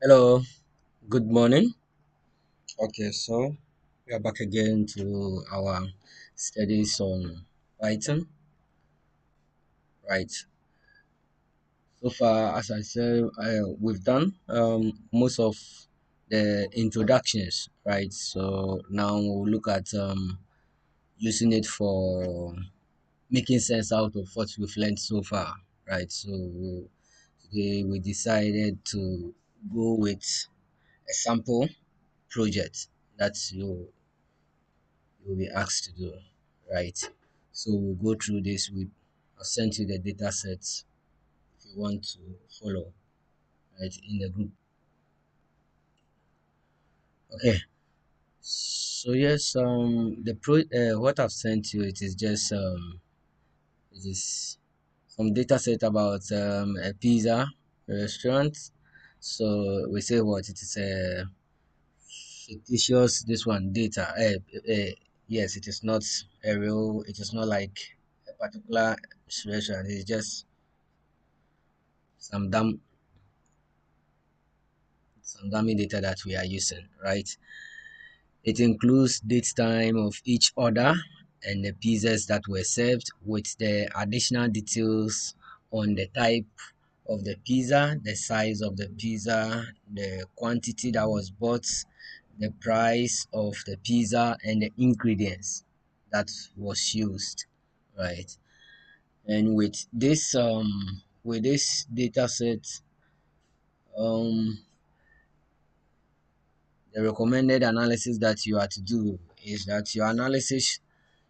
Hello, good morning. Okay, so we are back again to our studies on Python, right? So far, as I said, we've done most of the introductions, right? So now we'll look at using it for making sense out of what we've learned so far, right? So today we decided to go with a sample project that you'll be asked to do, right? So we'll go through this. I'll send you the data sets if you want to follow, right, in the group. Okay. So yes, what I've sent you, it is some data set about a pizza restaurant. So we say what it is a fictitious this one data. Yes, it is not a real. It is not like a particular restaurant. It's just some dumb some dummy data that we are using, right? It includes date time of each order and the pizzas that were served with the additional details on the type of the pizza, the size of the pizza, the quantity that was bought, the price of the pizza, and the ingredients that was used, right? And with this data set, um the recommended analysis that you are to do is that your analysis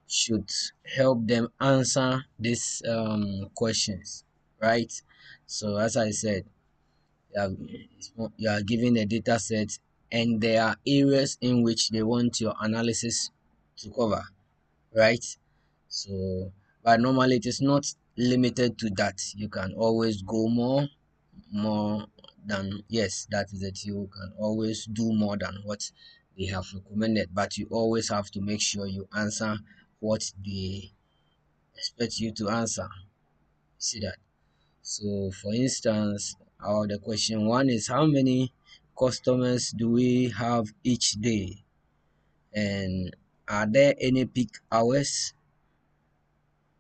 should help them answer these questions, right? So as I said, you are given a data set and there are areas in which they want your analysis to cover, right? So but normally it is not limited to that. You can always go more than, yes, that is it, you can always do more than what they have recommended, but you always have to make sure you answer what they expect you to answer. See that? So for instance, the question one is how many customers do we have each day, and are there any peak hours?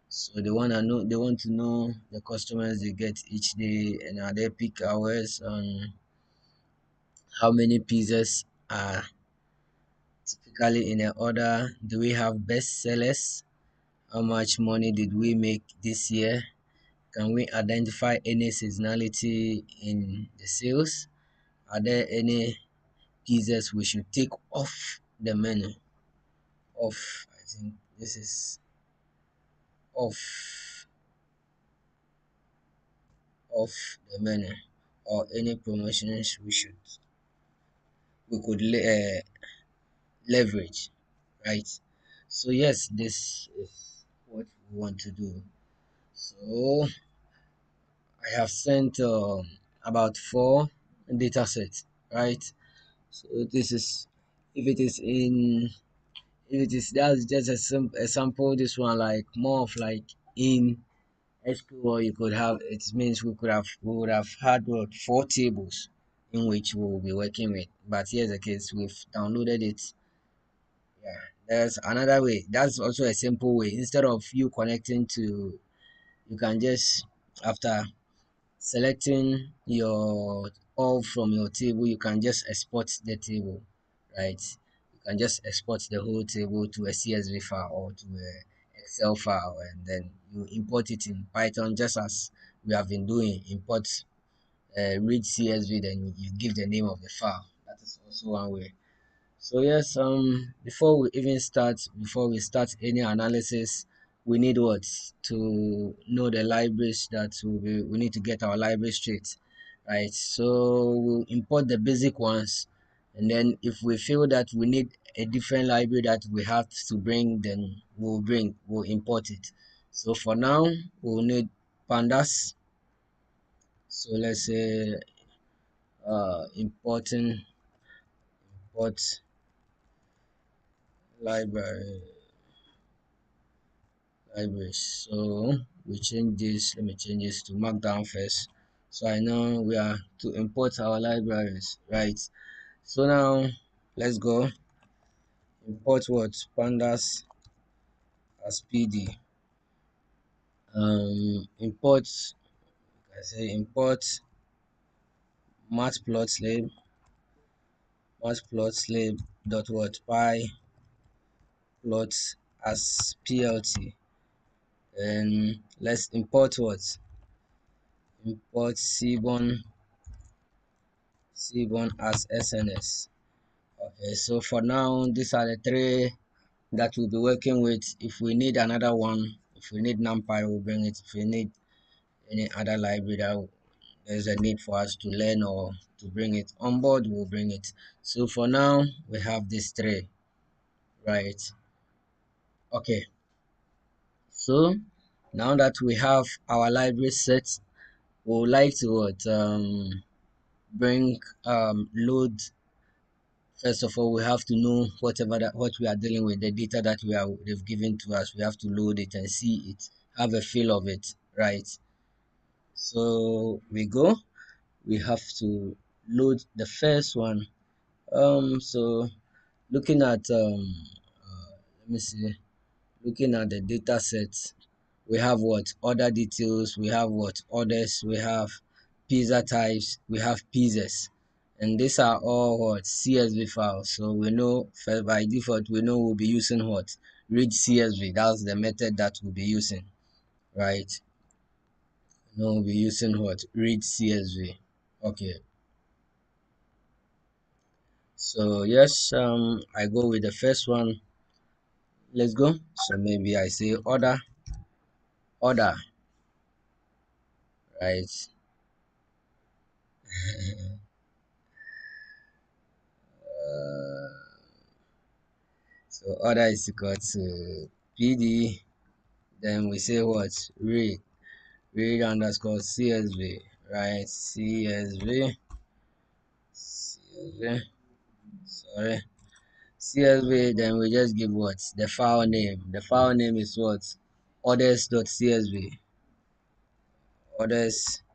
So they want to know the customers they get each day, and are there peak hours, and how many pizzas are typically in an order. Do we have best sellers? How much money did we make this year? Can we identify any seasonality in the sales? Are there any pizzas we should take off the menu? Off, I think this is off, off the menu, or any promotions we could leverage, right? So yes, this is what we want to do. So I have sent about four data sets, right? So this is if it is in if it is that's just a sample. This one like more of like in SQL you could have. It means we would have had what, four tables in which we will be working with. But here's the case: we've downloaded it. Yeah, there's another way. That's also a simple way. Instead of you connecting to, you can just after selecting your all from your table, you can just export the table, right? You can just export the whole table to a CSV file or to a Excel file, and then you import it in Python just as we have been doing. Import read CSV, then you give the name of the file. That is also one way. So yes, before we start any analysis, we need what, to know the libraries that we need to get our library straight, right? So we'll import the basic ones, and then if we feel that we need a different library that we have to bring, then we'll import it. So for now, we'll need pandas. So let's say importing import library libraries. So we change this. Let me change this to Markdown first. So I know we are to import our libraries, right? So now let's go import what pandas as pd. Import, I say import matplotlib dot what py plot as plt, and let's import what import cbon as sns. Okay, so for now these are the three that we'll be working with. If we need another one, if we need numpy, we'll bring it. If we need any other library that there's a need for us to learn or to bring it on board, we'll bring it. So for now we have these three, right? Okay, so now that we have our library set, we would like to what bring load. First of all, we have to know whatever that what we are dealing with, the data that they've given to us. We have to load it and see it, have a feel of it, right? So we have to load the first one. So looking at let me see, looking at the data set, we have what order details, we have what orders, we have pizza types, we have pizzas, and these are all what CSV files. So we know first by default we know we'll be using what read CSV. That's the method that we'll be using, right? No, we'll be using what read CSV. Okay, so yes, I go with the first one. Let's go. So maybe I say order, right? So order is equal to pd, then we say what read underscore csv, right? Csv, sorry, csv, then we just give what the file name. The file name is what orders.csv, orders.csv,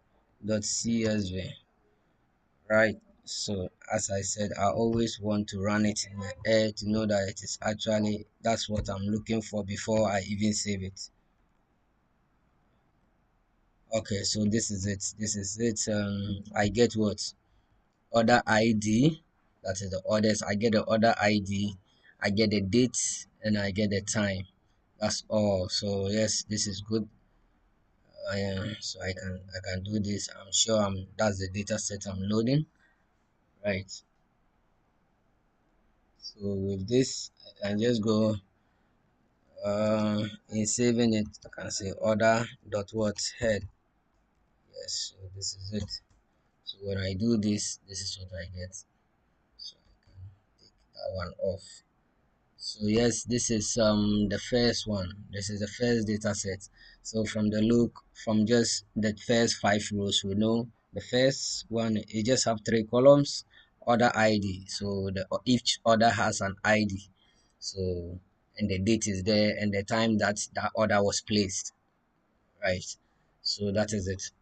right? So as I said, I always want to run it in the air to know that it is actually that's what I'm looking for before I even save it. Okay, so this is it. I get what order id, that is the orders. I get the order id, I get the date, and I get the time. That's all. So yes, this is good. So I can do this. I'm sure that's the data set I'm loading, right? So with this I can just go in saving it. I can say order dot what head. Yes, so this is it. So when I do this, this is what I get. So I can take that one off. So yes, this is the first one. This is the first data set. So from the look, from just the first 5 rows, we know the first one it just have 3 columns, order ID. So each order has an ID. So and the date is there and the time that that order was placed, right? So that is it.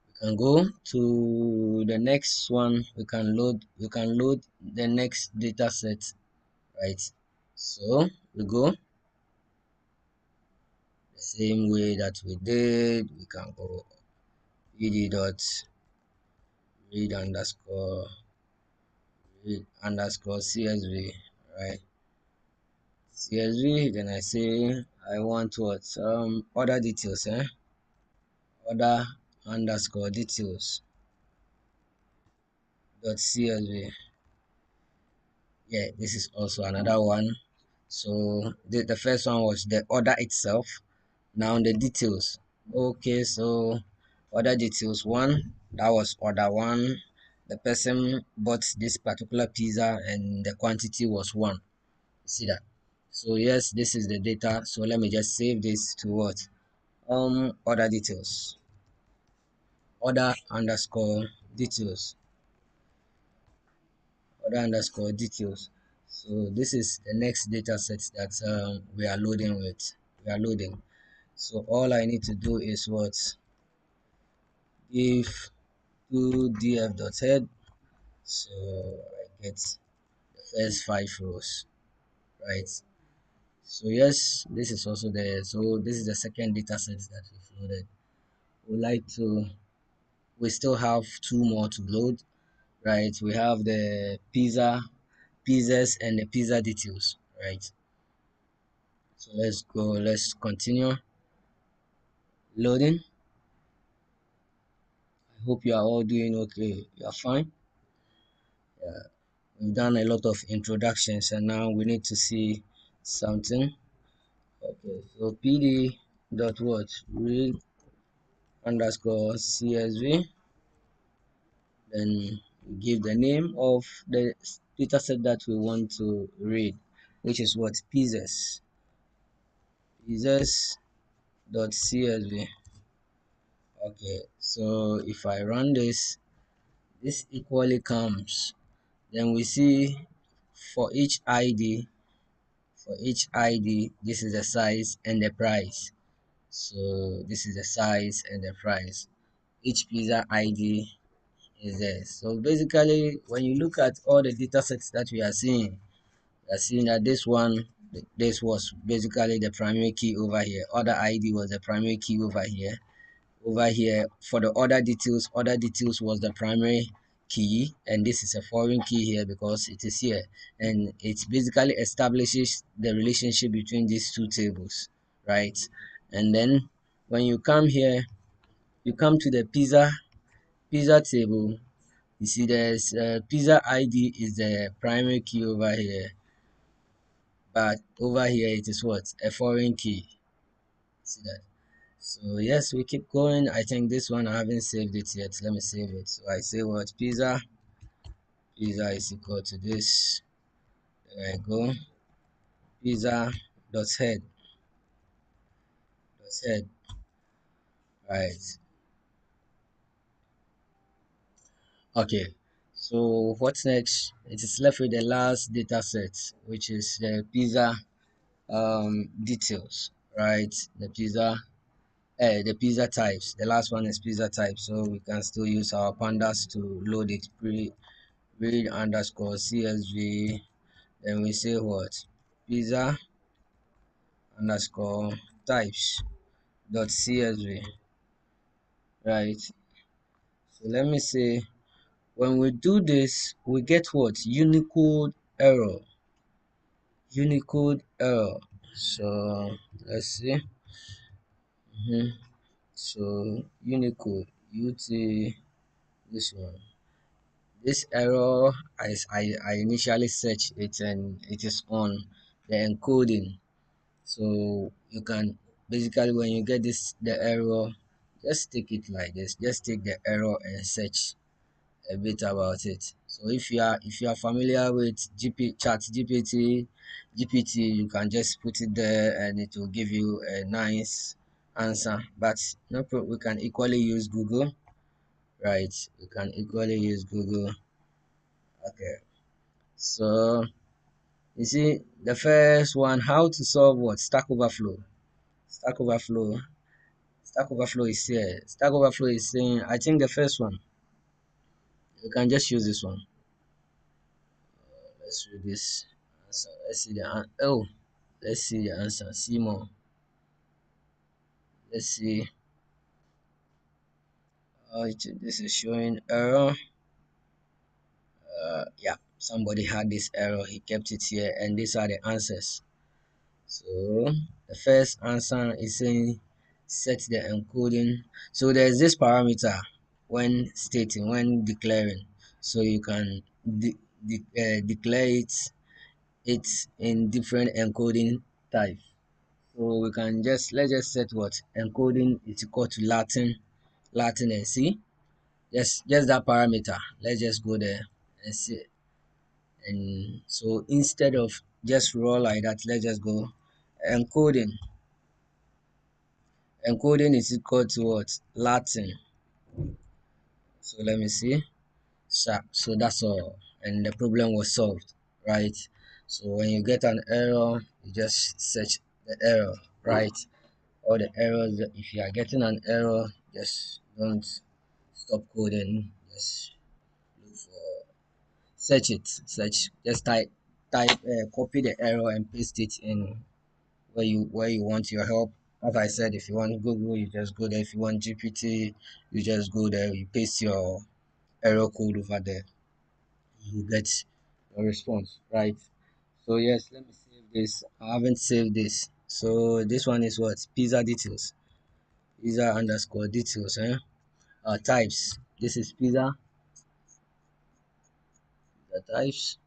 We can go to the next one. We can load the next data set, right? So we go the same way that we did. We can go ed dot read underscore csv, right? Csv, then I say I want what order details, order underscore details dot csv. Yeah, this is also another one. So the first one was the order itself. Now the details. Okay, so order details one, that was order one. The person bought this particular pizza and the quantity was one. You see that? So yes, this is the data. So let me just save this to what? Order details. Order underscore details. Order underscore details. So this is the next data set that we are loading with. We are loading. So all I need to do is what? if to df dot head. So I get the first five rows, right? So yes, this is also there. So this is the second data set that we've loaded. We like to, we still have two more to load, right? We have the pizzas and the pizza details, right? So let's go, let's continue loading. I hope you are all doing okay. You are fine. Yeah, we've done a lot of introductions and now we need to see something. Okay, so pd dot what read underscore csv, then we give the name of the dataset that we want to read, which is what pizzas dot csv. Okay, so if I run this, this equally comes. Then we see for each id, this is the size and the price. So this is the size and the price. Each pizza id is there. So basically, when you look at all the data sets that we are seeing that this was basically the primary key over here. Other id was the primary key over here. Over here for the other details was the primary key, and this is a foreign key here because it is here, and it basically establishes the relationship between these two tables, right? And then when you come here, you come to the pizza table. You see there's pizza id is the primary key over here, but over here it is what, a foreign key. See that? So yes, we keep going. I think this one I haven't saved it yet. Let me save it. So I say what, pizza is equal to this. There I go. Pizza dot head dot head. Right. Okay. So what's next? It is left with the last data set, which is the pizza details. Right. The pizza types. The last one is pizza type. So we can still use our pandas to load it. Read underscore csv. Then we say what, pizza underscore types dot csv, right? So let me say when we do this we get what, unicode error. So let's see. So unicode ut, this one, this error, I initially searched it and it is on the encoding. So you can basically, when you get the error, just take it like this. Just take the error and search a bit about it. So if you are familiar with GPT, you can just put it there and it will give you a nice answer. But we can equally use Google, right? We can equally use Google. Okay. So you see the first one, how to solve what, Stack Overflow. Stack Overflow Stack Overflow is here. Stack Overflow is saying, I think the first one, you can just use this one. Let's read this answer. Let's see let's see the answer. See more. Let's see. This is showing error. Yeah, somebody had this error. He kept it here, and these are the answers. So the first answer is saying set the encoding. So there's this parameter when declaring. So you can declare it in different encoding type. So we can let's just set what, encoding is equal to Latin and C. Just that parameter. Let's just go there and see. And so instead of just raw like that, let's just go encoding. Encoding is equal to what, Latin. So let me see. So that's all, and the problem was solved, right? So when you get an error, you just search the error, right? All the errors, if you are getting an error, just don't stop coding. Just look for, search it, search. Just copy the error and paste it in where you want your help. As I said, if you want Google, you just go there. If you want GPT, you just go there. You paste your error code over there. You get a response, right? So yes, let me save this. I haven't saved this. So this one is what? Pizza details. Pizza underscore details, types. This is pizza types,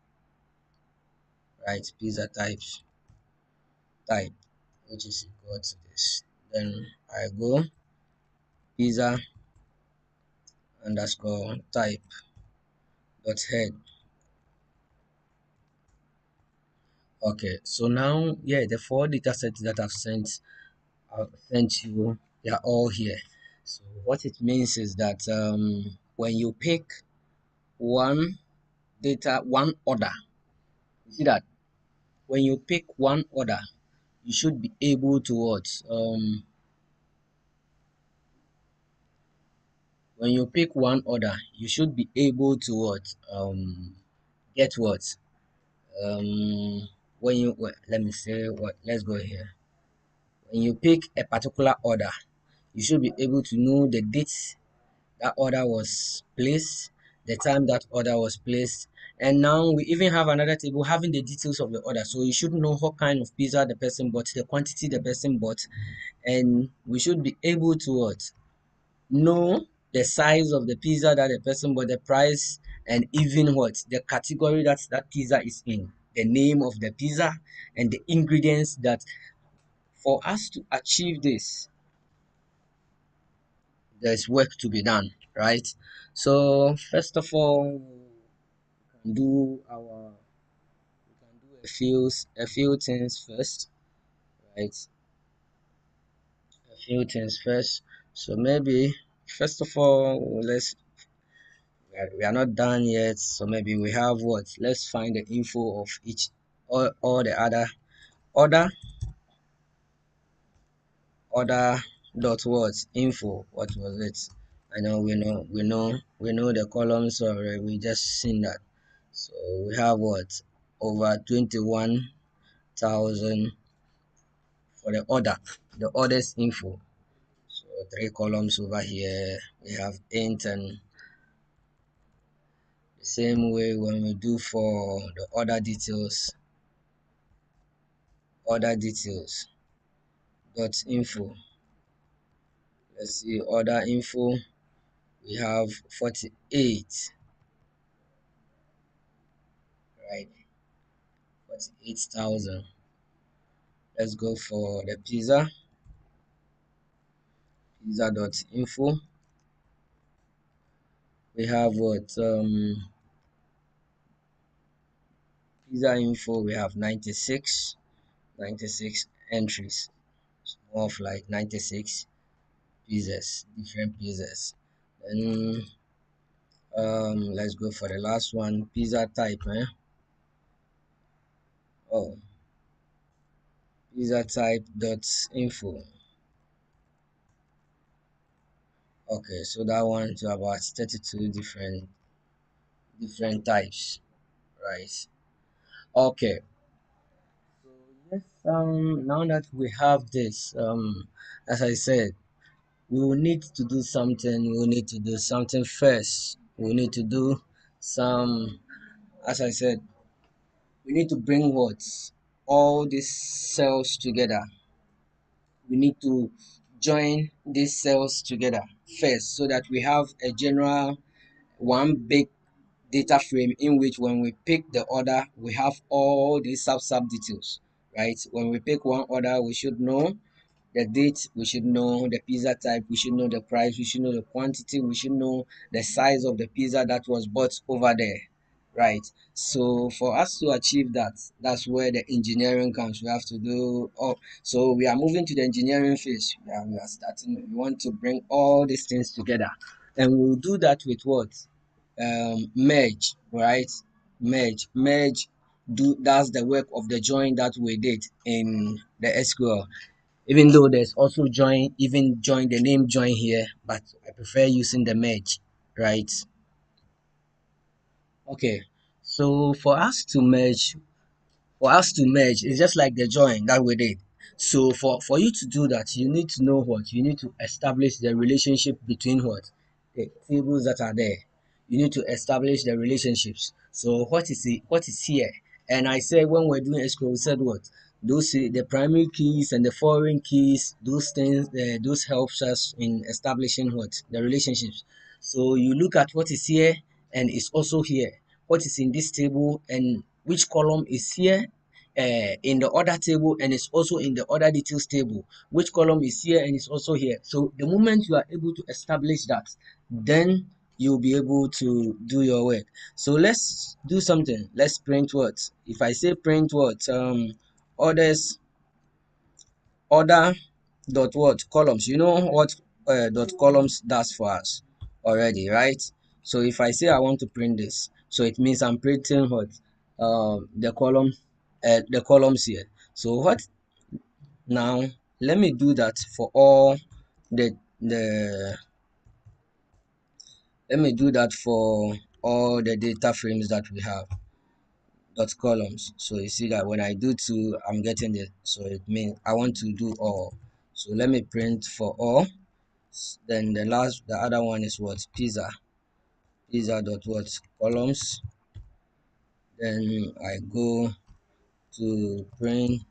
right? Pizza types type, which is equal to this. Then I go pizza underscore type dot head. Okay, so now yeah, the four data sets that I've sent you, they are all here. So what it means is that when you pick one one order, you see that when you pick one order, you should be able to what? When you pick one order, you should be able to what? Get what? When you let me say what? Let's go here. When you pick a particular order, you should be able to know the date that order was placed, the time that order was placed, and now we even have another table having the details of the order. So you should know what kind of pizza the person bought, the quantity the person bought, and we should be able to what? Know the size of the pizza that the person bought, the price, and even what? The category that that pizza is in, the name of the pizza, and the ingredients that for us to achieve this, there's work to be done, right? So first of all, we can do our we can do a few things first, right? A few things first. So maybe first of all, we are not done yet. So maybe we have what? Let's find the info of each all the other order order dot what info. What was it? I know we know the columns already. We just seen that. So we have what? Over 21,000 for the order, the orders info. So three columns over here. We have int, and the same way when we do for the order details dot info. Let's see order info. We have 48, right? 48,000. Let's go for the pizza.info. We have what? Pizza info. We have 96 entries. It's more of like 96 pieces, different pieces. Then let's go for the last one, pizza type. Oh, pizza type dot info. Okay, so that one to about 32 different types, right? Okay. So yes, now that we have this, as I said, we will need to do something. We will need to do something first. We need to do some, as I said, we need to bring what? All these cells together. We need to join these cells together first so that we have a general one big data frame in which when we pick the order, we have all these sub details, right? When we pick one order, we should know the date, we should know the pizza type, we should know the price, we should know the quantity, we should know the size of the pizza that was bought over there, right? So for us to achieve that, that's where the engineering comes. We have to do so we are moving to the engineering phase. We are starting, we want to bring all these things together, and we'll do that with what? Merge, right? Merge do that's the work of the join that we did in the SQL. even though there's also join, even join, the name join here, but I prefer using the merge, right? Okay, so for us to merge, it's just like the join that we did. So for you to do that, you need to know what you need to establish the relationship between what the tables that are there. You need to establish the relationships. So what is here? And I said when we're doing SQL, we said what those the primary keys and the foreign keys, those things, those helps us in establishing what the relationships. So you look at what is here and it's also here, what is in this table and which column is here in the other table and it's also in the other details table, which column is here and it's also here. So the moment you are able to establish that, then you'll be able to do your work. So let's do something. Let's print what? If I say print what, orders, order dot what columns, you know what dot columns does for us already, right? So if I say I want to print this, so it means I'm printing what the columns here. So what now, let me do that for all the let me do that for all the data frames that we have, dot columns. So you see that when I do two, I'm getting it. So it means I want to do all. So let me print for all. Then the other one is what? Pizza dot what? Columns. Then I go to print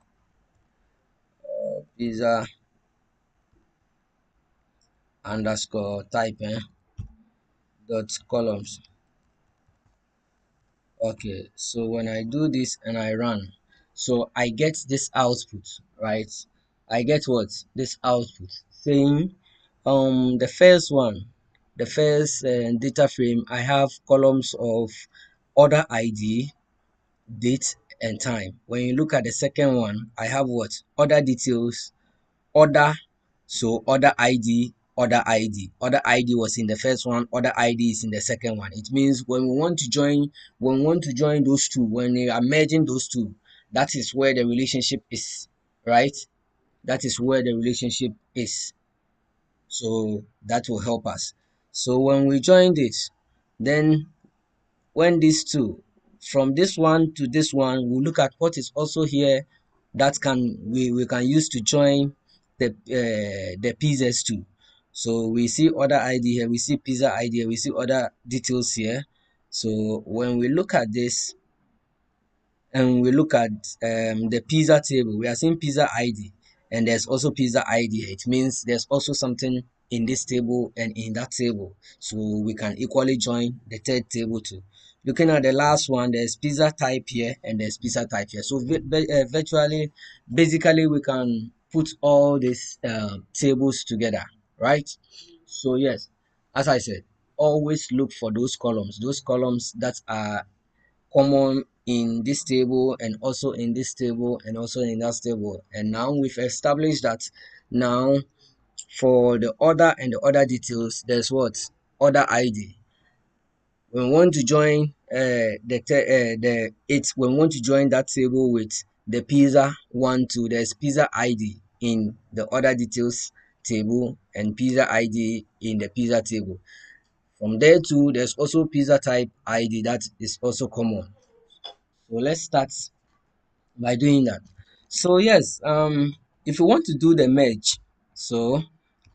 pizza underscore type dot columns. Okay, so when I do this and I run, so I get this output, right? I get what? This output saying the first one, the first data frame, I have columns of order ID, date and time. When you look at the second one, I have what? Order details, order, so order id was in the first one, order id is in the second one. It means when we want to join those two, when we are merging those two, that is where the relationship is, right? That is where the relationship is. So that will help us. So when we join this, then when these two, from this one to this one, we look at what is also here that we can use to join the pizzas too. So we see order id here, we see pizza id here, we see other details here. So when we look at this and we look at the pizza table, we are seeing pizza ID and there's also pizza ID. It means there's also something in this table and in that table. So we can equally join the third table too. Looking at the last one, there's pizza type here and there's pizza type here. So virtually, basically, we can put all these tables together, right? So yes, as I said, always look for those columns that are common in this table and also in this table and also in that table. And now we've established that now for the order and the order details, there's what? Order ID. When we want to join when we want to join that table with the pizza one two, there's pizza ID in the order details table and pizza ID in the pizza table. From there too, there's also pizza type ID that is also common. So let's start by doing that. So yes, if you want to do the merge, so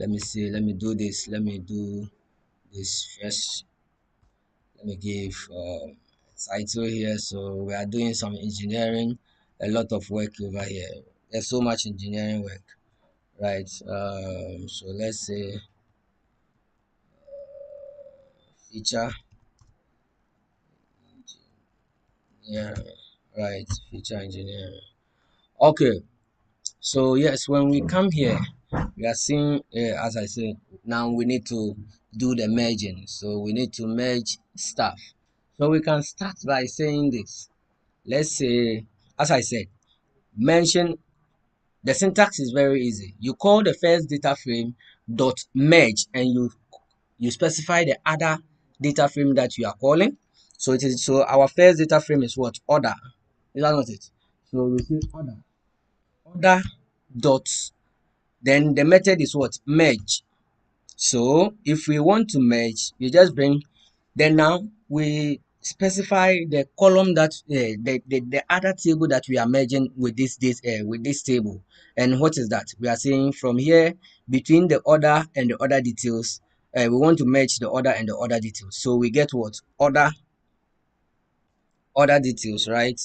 let me see, let me do this, let me do this first. Let me give title here. So we are doing some engineering, a lot of work over here. There's so much engineering work, right? So let's say feature, yeah, right, feature engineering. Okay, so yes, when we come here, we are seeing, as I said, now we need to do the merging. So we need to merge stuff. So we can start by saying this. Let's say, as I said, mention the syntax is very easy. You call the first data frame dot merge and you specify the other data frame that you are calling. So it is so our first data frame is what? Order. Is that not it? So we say order. Order dot Then the method is what? Merge. So if we want to merge, you just bring, then now we specify the column that the other table that we are merging with with this table. And what is that? We are saying from here between the order and the order details, we want to merge the order and the order details. So we get what? Order details, right?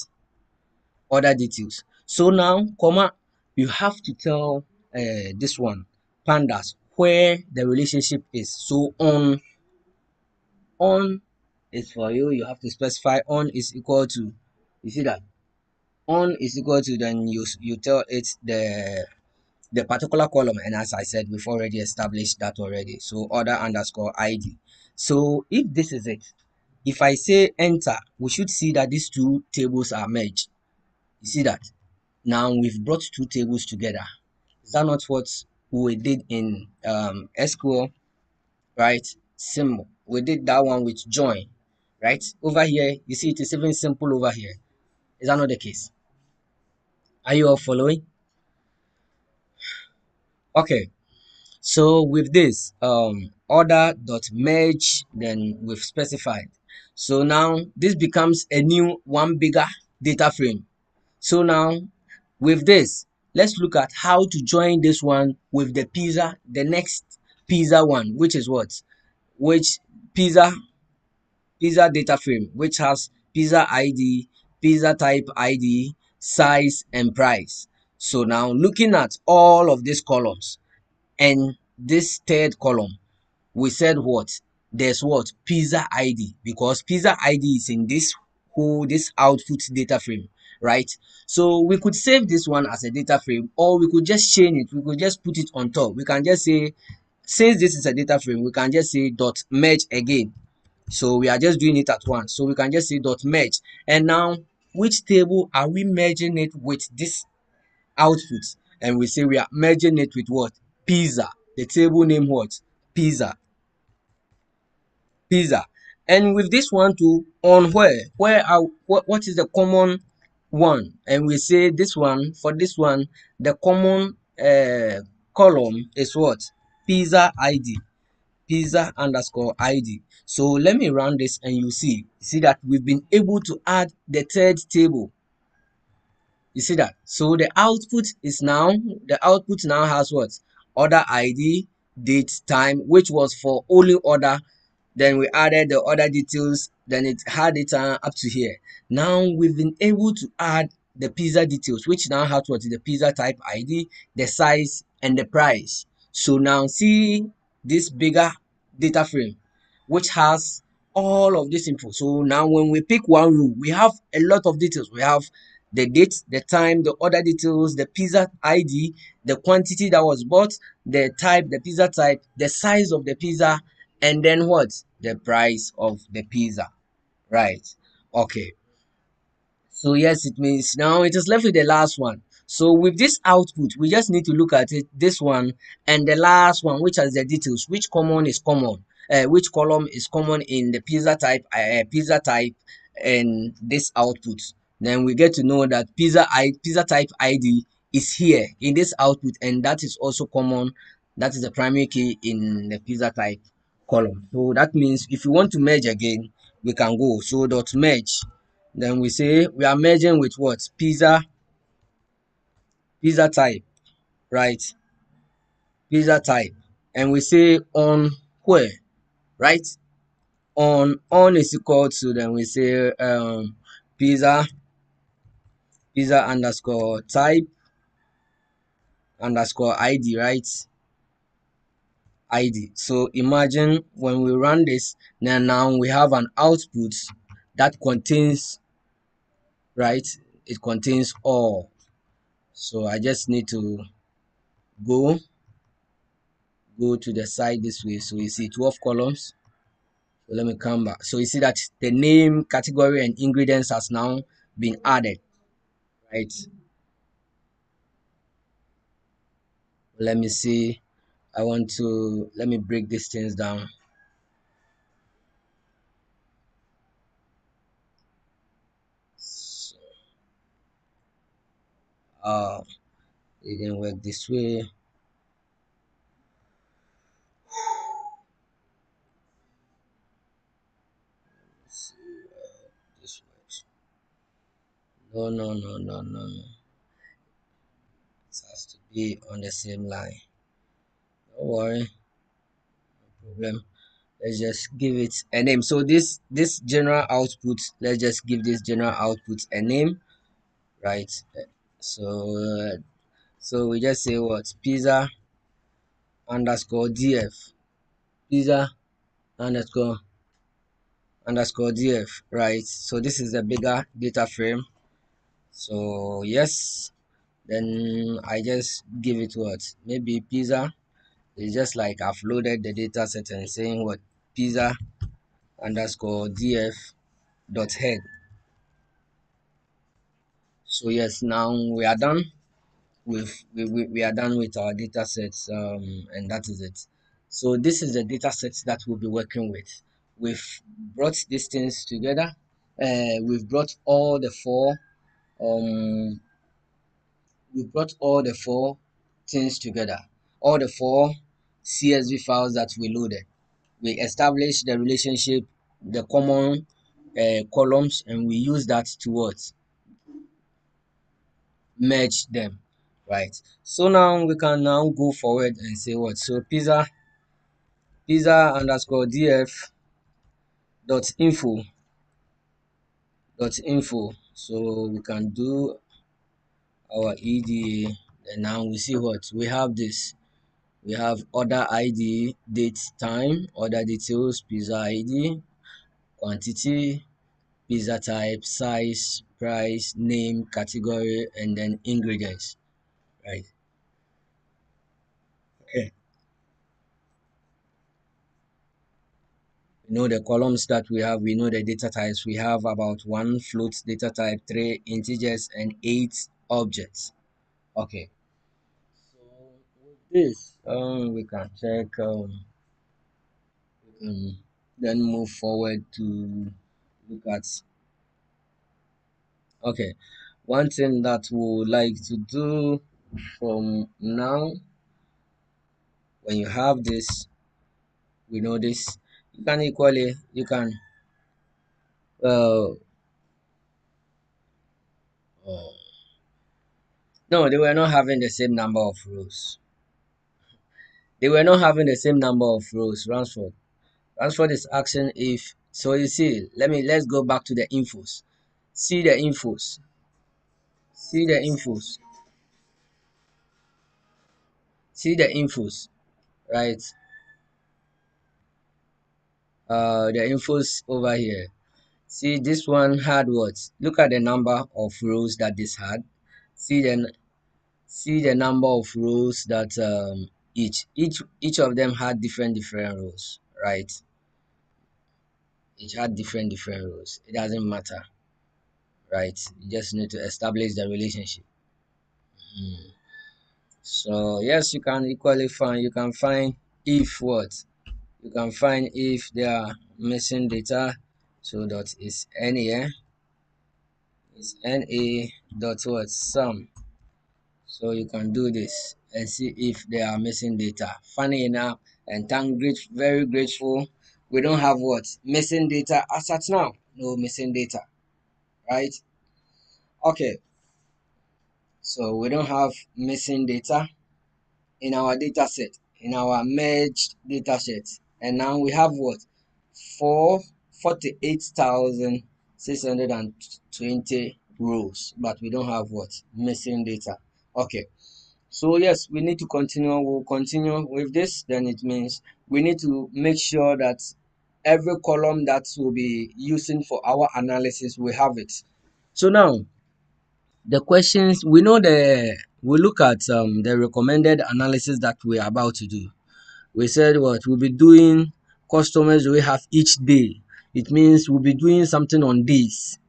Order details. So now, comma, you have to tell this one pandas where the relationship is. So on is for you. You have to specify on is equal to. You see that on is equal to. Then you tell it the particular column. And as I said, we've already established that already. So order underscore ID. So if this is it, if I say enter, we should see that these two tables are merged. You see that? Now we've brought two tables together. Is that not what we did in SQL, right? Symbol. We did that one with join, right? Over here, you see it is even simple over here. Is that not the case? Are you all following? Okay. So with this order dot merge, then we've specified. So now this becomes a new one bigger data frame. So now with this, let's look at how to join this one with the next pizza one, which is what? Which pizza pizza data frame, which has pizza ID, pizza type ID, size, and price. So now looking at all of these columns and this third column, we said what? There's what? Pizza ID, because pizza ID is in this output data frame, right? So we could save this one as a data frame, or we could just change it. We could just put it on top. We can just say, since this is a data frame, we can just say dot merge again. So we are just doing it at once. So we can just say dot merge. And now, which table are we merging it with this output? And we say we are merging it with what? Pizza. The table name what? Pizza. Pizza. And with this one too, on where are what is the common one? And we say this one, for this one, the common column is what? Pizza ID. Pizza underscore ID. So let me run this and you see that we've been able to add the third table. You see that? So the output now has what? Order ID, date, time, which was for only order. Then we added the order details, then it had it up to here. Now we've been able to add the pizza details, which now has what? The pizza type ID, the size, and the price. So now see this bigger data frame, which has all of this info. So now when we pick one row, we have a lot of details. We have the date, the time, the order details, the pizza ID, the quantity that was bought, the type, the pizza type, the size of the pizza, and then what? The price of the pizza. Right. Okay. So yes, it means now it is left with the last one. So with this output, we just need to look at it, this one and the last one, which has the details, which common is common, which column is common in the pizza type and this output. Then we get to know that pizza type ID is here in this output, and that is also common. That is the primary key in the pizza type column. So that means if you want to merge again, we can go. So dot merge, then we say we are merging with what? Pizza type, right? Pizza type. And we say on where, right? On is equal to, then we say pizza pizza underscore type underscore ID, right? ID. So imagine when we run this, then now we have an output that contains, right? It contains all. So I just need to go to the side this way. So you see 12 columns. So let me come back. So you see that the name, category, and ingredients has now been added, right? Let me see. Let me break these things down. So, uh, it didn't work this way. Oh, no, no, no, no, no. It has to be on the same line. Don't worry, no problem. Let's just give it a name. So this general output, let's just give this general output a name, right? So so we just say what? Pizza underscore df, pizza underscore df, right? So this is the bigger data frame. So yes, then I just give it what? Maybe pizza. It's just like I've loaded the data set and saying what? Pizza underscore df dot head. So yes, now we are done with we are done with our data sets, and that is it. So this is the data sets that we'll be working with. We've brought these things together. We've brought all the four um we brought all the four things together, all the four CSV files that we loaded. We established the relationship, the common columns, and we use that to what? Merge them, right? So now we can now go forward and say what? So pizza underscore df dot info. So we can do our eda, and now we see what we have. This we have order id, date, time, order details, pizza id, quantity, pizza type, size, price, name, category, and then ingredients, right? Okay. We know the columns that we have, we know the data types. We have about one float data type, three integers, and eight objects. Okay. So with this, we can check, we can then move forward to look at, okay, one thing that we would like to do from now, when you have this, we know this, you can equally, you can, uh, oh, no, they were not having the same number of rows. They were not having the same number of rows. Ransford is asking if, so you see, let's go back to the infos. See the infos. See the infos. See the infos, right? The infos over here. See, this one had what? Look at the number of rows that this had. See the see the number of rows that each of them had different rows, right? Each had different rows. It doesn't matter, right? You just need to establish the relationship. Mm. So yes, you can equally find, you can find if what? You can find if they are missing data. So dot is na is na dot what? Sum. So you can do this and see if they are missing data. Funny enough, and very grateful, we don't have what? Missing data as at now. No missing data, right? Okay, so we don't have missing data in our data set, in our merged data set. And now we have what? 48,620 rows, but we don't have what? Missing data. Okay. So yes, we need to continue. We'll continue with this. Then it means we need to make sure that every column that we'll be using for our analysis, we have it. So now the questions, we know we look at the recommended analysis that we're about to do. We said what we'll be doing. Customers we have each day. It means we'll be doing something on days.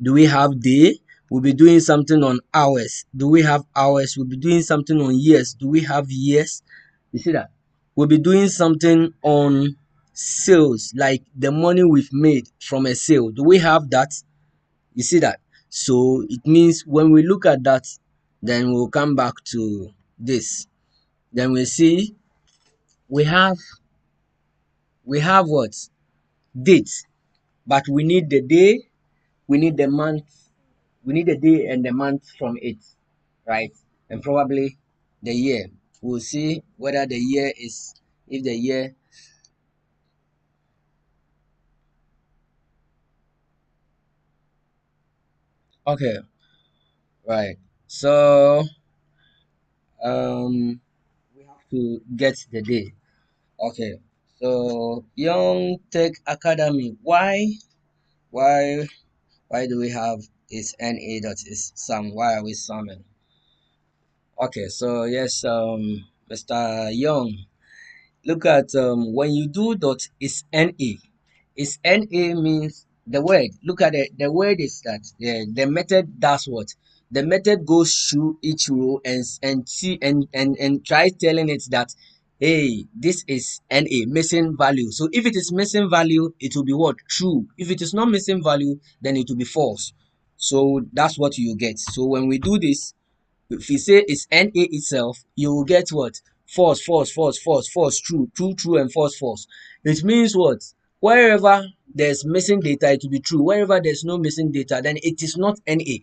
Do we have day? We'll be doing something on hours. Do we have hours? We'll be doing something on years. Do we have years? You see that? We'll be doing something on sales, like the money we've made from a sale. Do we have that? You see that? So it means when we look at that, then we'll come back to this. Then we see we have what? Date. But we need the day, we need the month, We need the day and the month from it, right? And probably the year. We'll see whether the year is, if the year. Okay, right. So we have to get the day. Okay. So Young Tech Academy. Why why do we have is NA that is Sam? Why are we summing? Okay, so yes, Mr. Young, look at when you do dot is NA. Is NA means the word. Look at it. The word is that the method does what? The method goes through each row and see and tries telling it that hey, this is NA missing value. So if it is missing value, it will be what? True. If it is not missing value, then it will be false. So that's what you get. So when we do this, if you say it's NA itself, you will get what? False, false, false, false, false, true, true, true, and false, false. It means what? Wherever there's missing data, it will be true. Wherever there's no missing data, then it is not NA.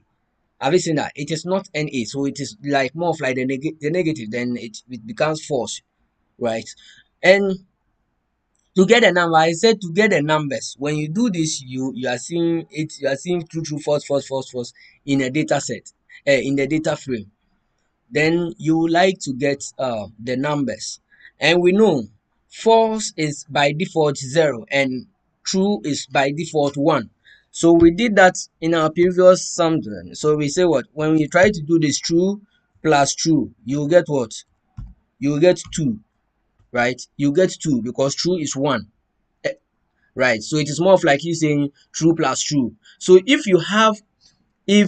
Have you seen that? It is not NA. So it is like more of like the negative, then it becomes false, right? And to get a number, I said to get the numbers. When you do this, you are seeing it, you are seeing true, true, false, false, false, false in a data set, in the data frame. Then you would like to get the numbers, and we know false is by default 0 and true is by default 1. So we did that in our previous something. So we say what? When we try to do this true plus true, you get what? You get 2, right? You get 2 because true is 1. Eh, right? So it is more of like you saying true plus true. So if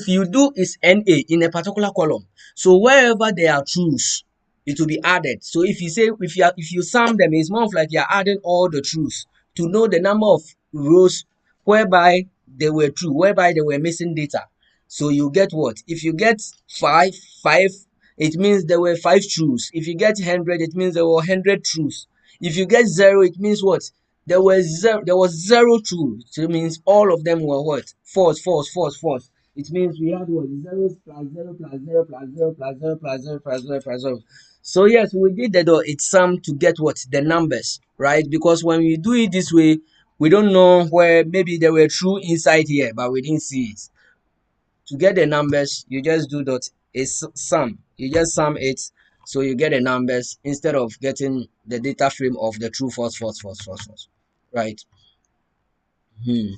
you do is NA in a particular column, so wherever there are truths, it will be added. So if you say if you sum them, it's more of like you're adding all the truths to know the number of rows whereby they were true, whereby they were missing data. So you get what? If you get five, it means there were 5 truths. If you get 100, it means there were 100 truths. If you get 0, it means what? There was 0 truths. So it means all of them were what? False, false, false, false. It means we had what? Zeros plus 0 plus 0 plus 0 plus 0 plus 0 plus 0 plus 0. So yes, we did the it's sum to get what? The numbers, right? Because when we do it this way, we don't know where maybe there were true inside here, but we didn't see it. To get the numbers, you just do dot is sum. You just sum it, so you get the numbers instead of getting the data frame of the true, false, false, false, false, false. Right. Hmm.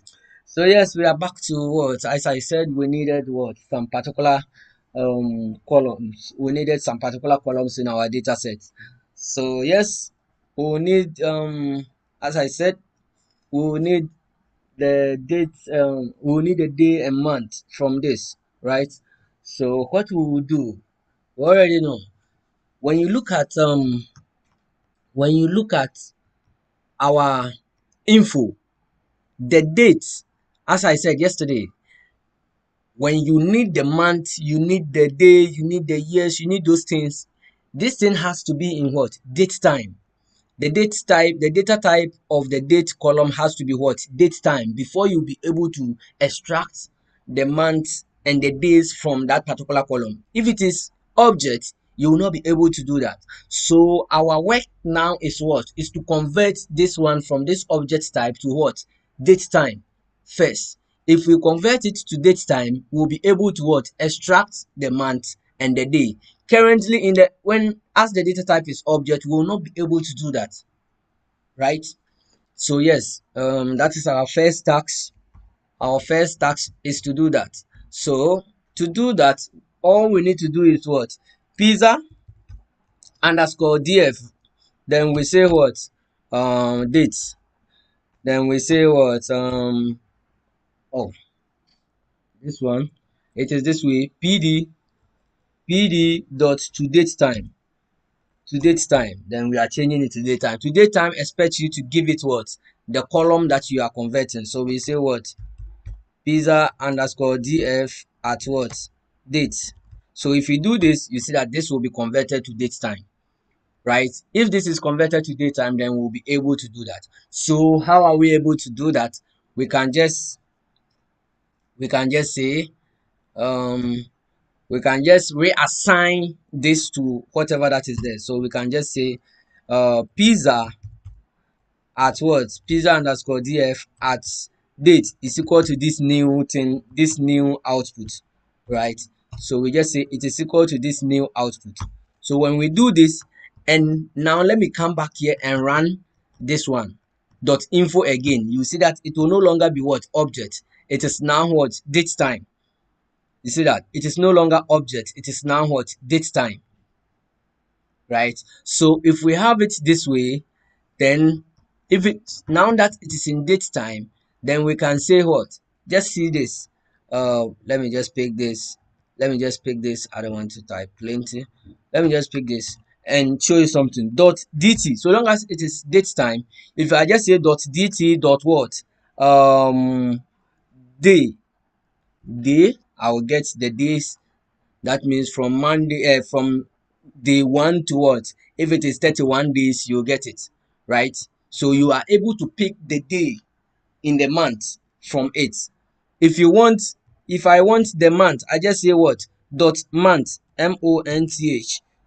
So yes, we are back to what, as I said, we needed what, some particular columns. We needed some particular columns in our data set. So yes, we will need as I said, we will need the date, we will need the day and month from this, right? So what we will do, we already know. When you look at when you look at our info, the dates, as I said yesterday, when you need the month, you need the day, you need the years, you need those things. This thing has to be in what? Date time. The date type, the data type of the date column has to be what? Date time, before you'll be able to extract the months and the days from that particular column. If it is object, you will not be able to do that. So our work now is what? Is to convert this one from this object type to what? Date time first. If we convert it to date time, we'll be able to what? Extract the month and the day. Currently, in the when as the data type is object, we will not be able to do that, right? So yes, that is our first task. Our first task is to do that. So to do that, all we need to do is what? Pizza underscore df. Then we say what? Date. Then we say what? Oh, this one. It is this way. pd dot to date time. To date time, then we are changing it to date time. To date time expects you to give it what? The column that you are converting. So we say what? Pizza underscore df at what? Date. So if you do this, you see that this will be converted to date time, right? If this is converted to date time, then we'll be able to do that. So how are we able to do that? We can just we can just say we can just reassign this to whatever that is there. So we can just say pizza at what, pizza underscore df at date is equal to this new thing, this new output, right? So we just say it is equal to this new output. So when we do this, and now let me come back here and run this one dot info again, you see that it will no longer be what, object. It is now what, date time. You see that it is no longer object, it is now what, date time, right? So if we have it this way, then if it's now that it is in date time, then we can say what, just see this, let me just pick this, I don't want to type plenty, let me just pick this and show you something. Dot dt, so long as it is date time, if I just say dot dt dot what, day, I will get the days. That means from Monday, from day one to what? If it is 31 days, you'll get it, right? So you are able to pick the day in the month from it. If you want, if I want the month, I just say what? Dot month, month,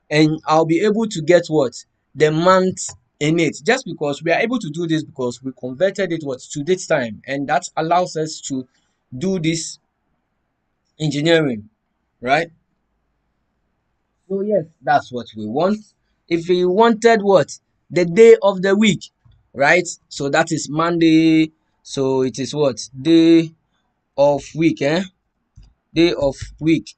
and I'll be able to get what? The month in it. Just because we are able to do this because we converted it what, to date time, and that allows us to do this engineering, right? So yes, that's what we want. If we wanted what? The day of the week, right? So that is Monday. So it is what? Day of week, eh? Day of week.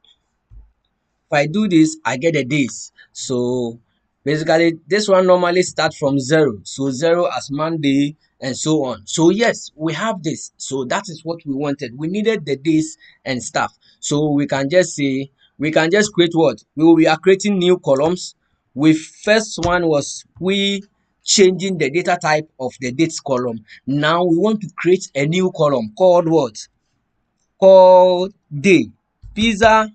If I do this, I get the days. So basically, this one normally starts from 0. So 0 as Monday and so on. So yes, we have this. So that is what we wanted. We needed the days and stuff. So we can just say, we can just create what? We are creating new columns. With first one was we changing the data type of the dates column. Now we want to create a new column called what? Called day. Pizza,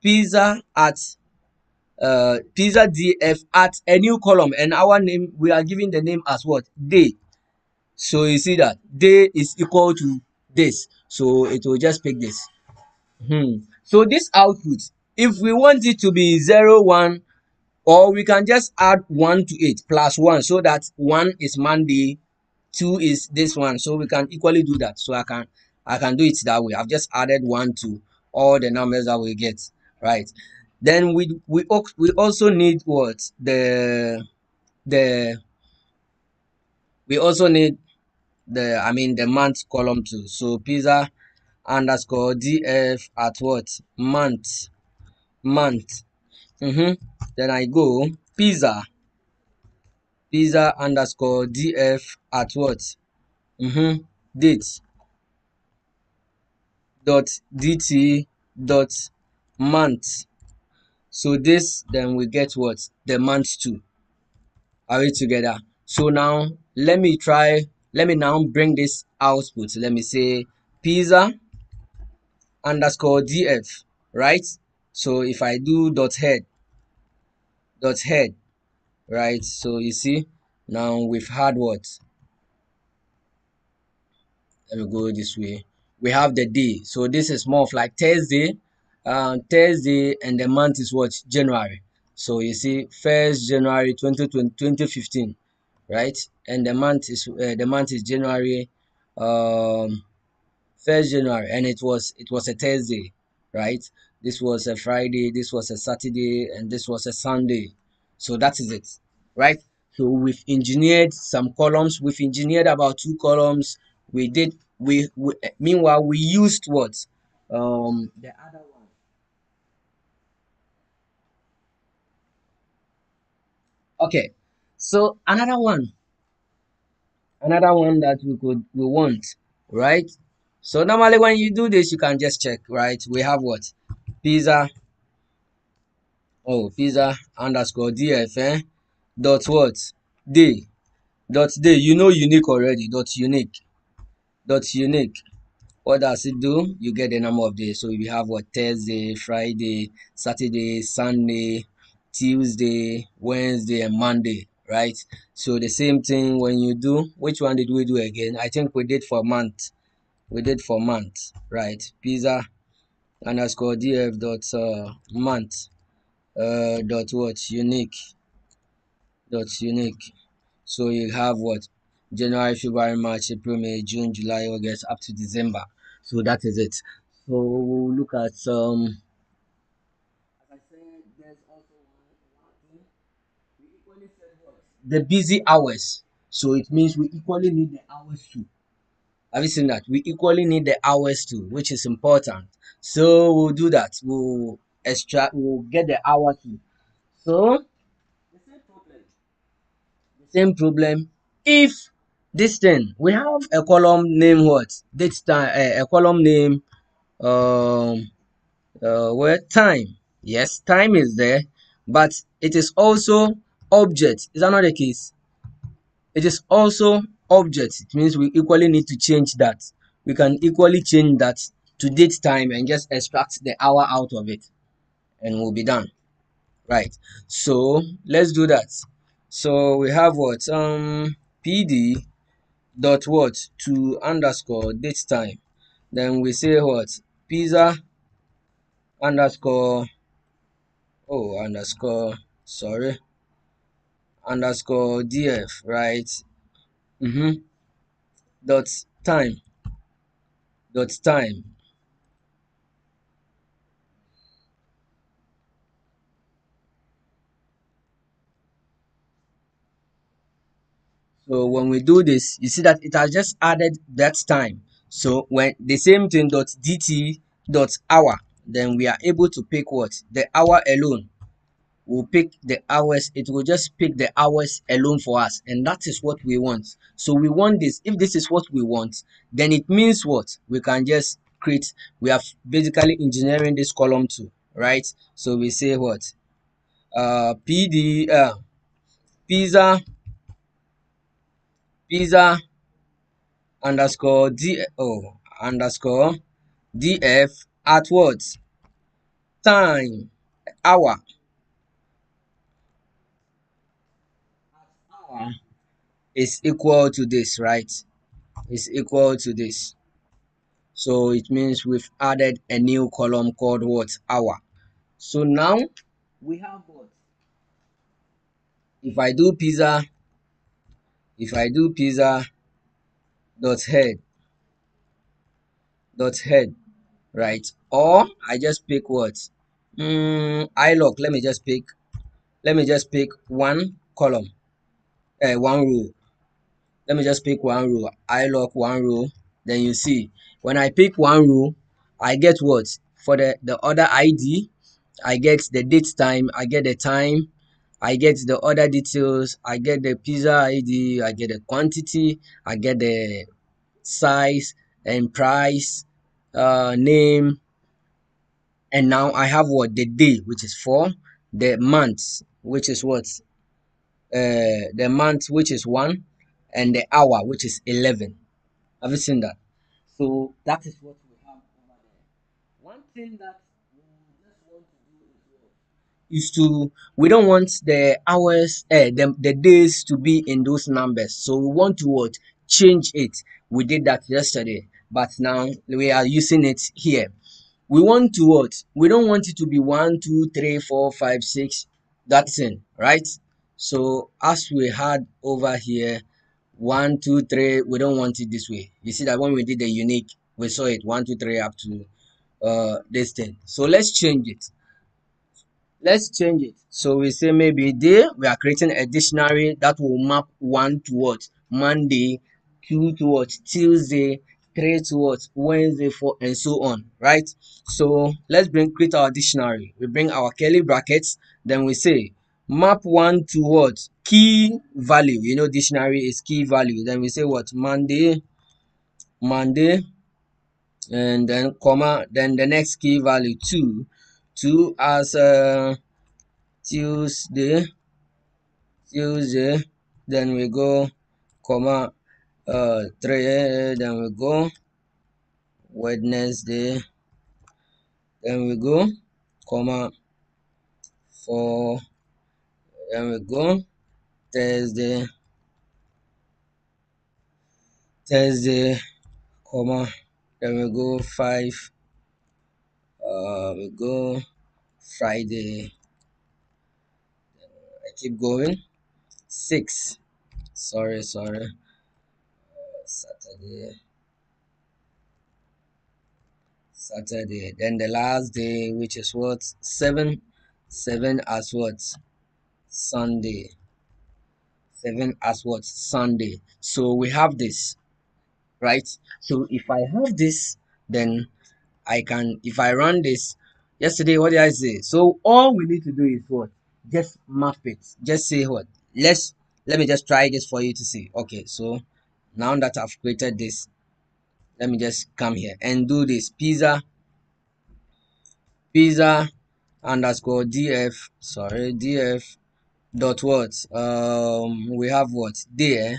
pizza at pizza df at a new column, and our name, we are giving the name as what, day. So you see that day is equal to this, so it will just pick this. So this output, if we want it to be 0 1, or we can just add 1 to it plus 1, so that 1 is Monday, 2 is this one, so we can equally do that. So I can do it that way. I've just added 1 to all the numbers that we get, right? Then we also need what, the we also need the month column too. So pizza underscore df at what, month. Then I go pizza underscore df at what, date dot dt dot month. So this, then we get what, the month too. Are we together? So now let me now bring this output. Let me say pizza underscore df, right? So if I do dot head, right? So you see now we've had what, let me go this way, we have the day. So this is more of like Thursday, and the month is what, January. So you see 1st January 2020 2015, right? And the month is January, 1st January, and it was a Thursday, right? This was a Friday, this was a Saturday, and this was a Sunday. So that is it, right? So we've engineered some columns. We've engineered about 2 columns. We meanwhile we used what, the other one. Okay, so another one that we want, right? So normally when you do this, you can just check, right? We have what, pizza, pizza underscore df, dot what, day, unique already, dot unique. What does it do? You get the number of days. So we have what, Thursday, Friday, Saturday, Sunday, Tuesday, Wednesday, and Monday, right? So the same thing when you do, which one did we do again? I think we did for month, right? Pizza underscore df dot month dot what unique. So you have what? January, February, March, April, May, June, July, August, up to December. So that is it. So we'll look at as I said, there's also one thing. We equally said what? The busy hours. So it means we equally need the hours too. Have you seen that? We equally need the hours too, which is important. So we'll do that. We'll get the hour too. So the same problem. The same problem. If this thing we have a column name what? Date time a column name where time. Yes, time is there, but it is also object. Is that not the case? It is also object. It means we equally need to change that. We can equally change that to date time and just extract the hour out of it and we'll be done. Right. So let's do that. So we have what? PD dot what to underscore date time. Then we say what? Pizza underscore underscore sorry underscore df, right? Dot time dot time. So when we do this, you see that it has just added that time. So when the same thing dot dt dot hour, then we are able to pick what? The hour alone. We'll pick the hours. It will just pick the hours alone for us. And that is what we want. So we want this. If this is what we want, then it means what? We can just create, we are basically engineering this column too, right? So we say what? PD, pizza, pizza underscore underscore df at what time hour hour is equal to this, right? Is equal to this. So it means we've added a new column called what? Hour. So now we have what? If I do pizza, if I do pizza dot head, right? Or I just pick what? iLog. Let me just pick one column, one row. Let me just pick one row. I lock one row. Then you see when I pick one row, I get what? For the other ID, I get the date time, I get the time, I get the other details, I get the pizza ID, I get the quantity, I get the size and price, name, and now I have what? The day, which is 4, the month, which is what? The month, which is 1, and the hour, which is 11. Have you seen that? So that is what we have over there. One thing that we just want to do is to we don't want the hours, the days to be in those numbers. So we want to what? Change it. We did that yesterday, but now we are using it here. We want to what? We don't want it to be 1, 2, 3, 4, 5, 6. That's in, right? So as we had over here, 1, 2, 3, we don't want it this way. You see that when we did the unique, we saw it 1, 2, 3 up to this thing. So let's change it. Let's change it. So we say maybe day, we are creating a dictionary that will map 1 to what? Monday, 2 to what? Tuesday, 3 to what? Wednesday, 4, and so on, right? So let's create our dictionary. We bring our curly brackets, then we say map 1 to what? Key value. You know, dictionary is key value. Then we say what? Monday, and then comma, then the next key value 2. 2 as Tuesday, then we go comma 3, then we go Wednesday, then we go comma 4, then we go Thursday, comma, then we go 5, We go Friday. I keep going. 6. Sorry. Saturday. Saturday. Then the last day, which is what? 7. 7 as what? Sunday. 7 as what? Sunday. So we have this, right? So if I have this, then I can, if I run this, yesterday, what did I say? So all we need to do is what? Just map it. Just say what? Let me just try this for you to see. Okay, so now that I've created this, let me just come here and do this. Pizza underscore df, sorry, df dot what? We have what? There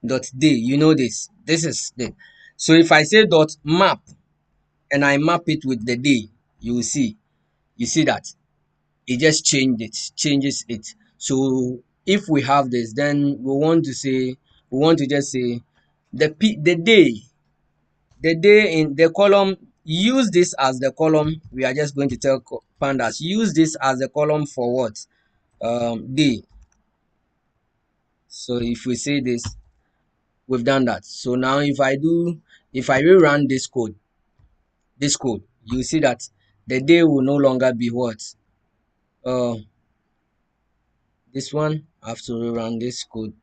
dot day. You know this. This is the, so if I say dot map and I map it with the day, you will see. You see that it just changes it. So if we have this, then we want to just say the day in the column. Use this as the column. We are just going to tell pandas, use this as the column for what? Day. So if we say this, we've done that. So now if I rerun this code, you see that the day will no longer be what? uh this one. I have to rerun this code.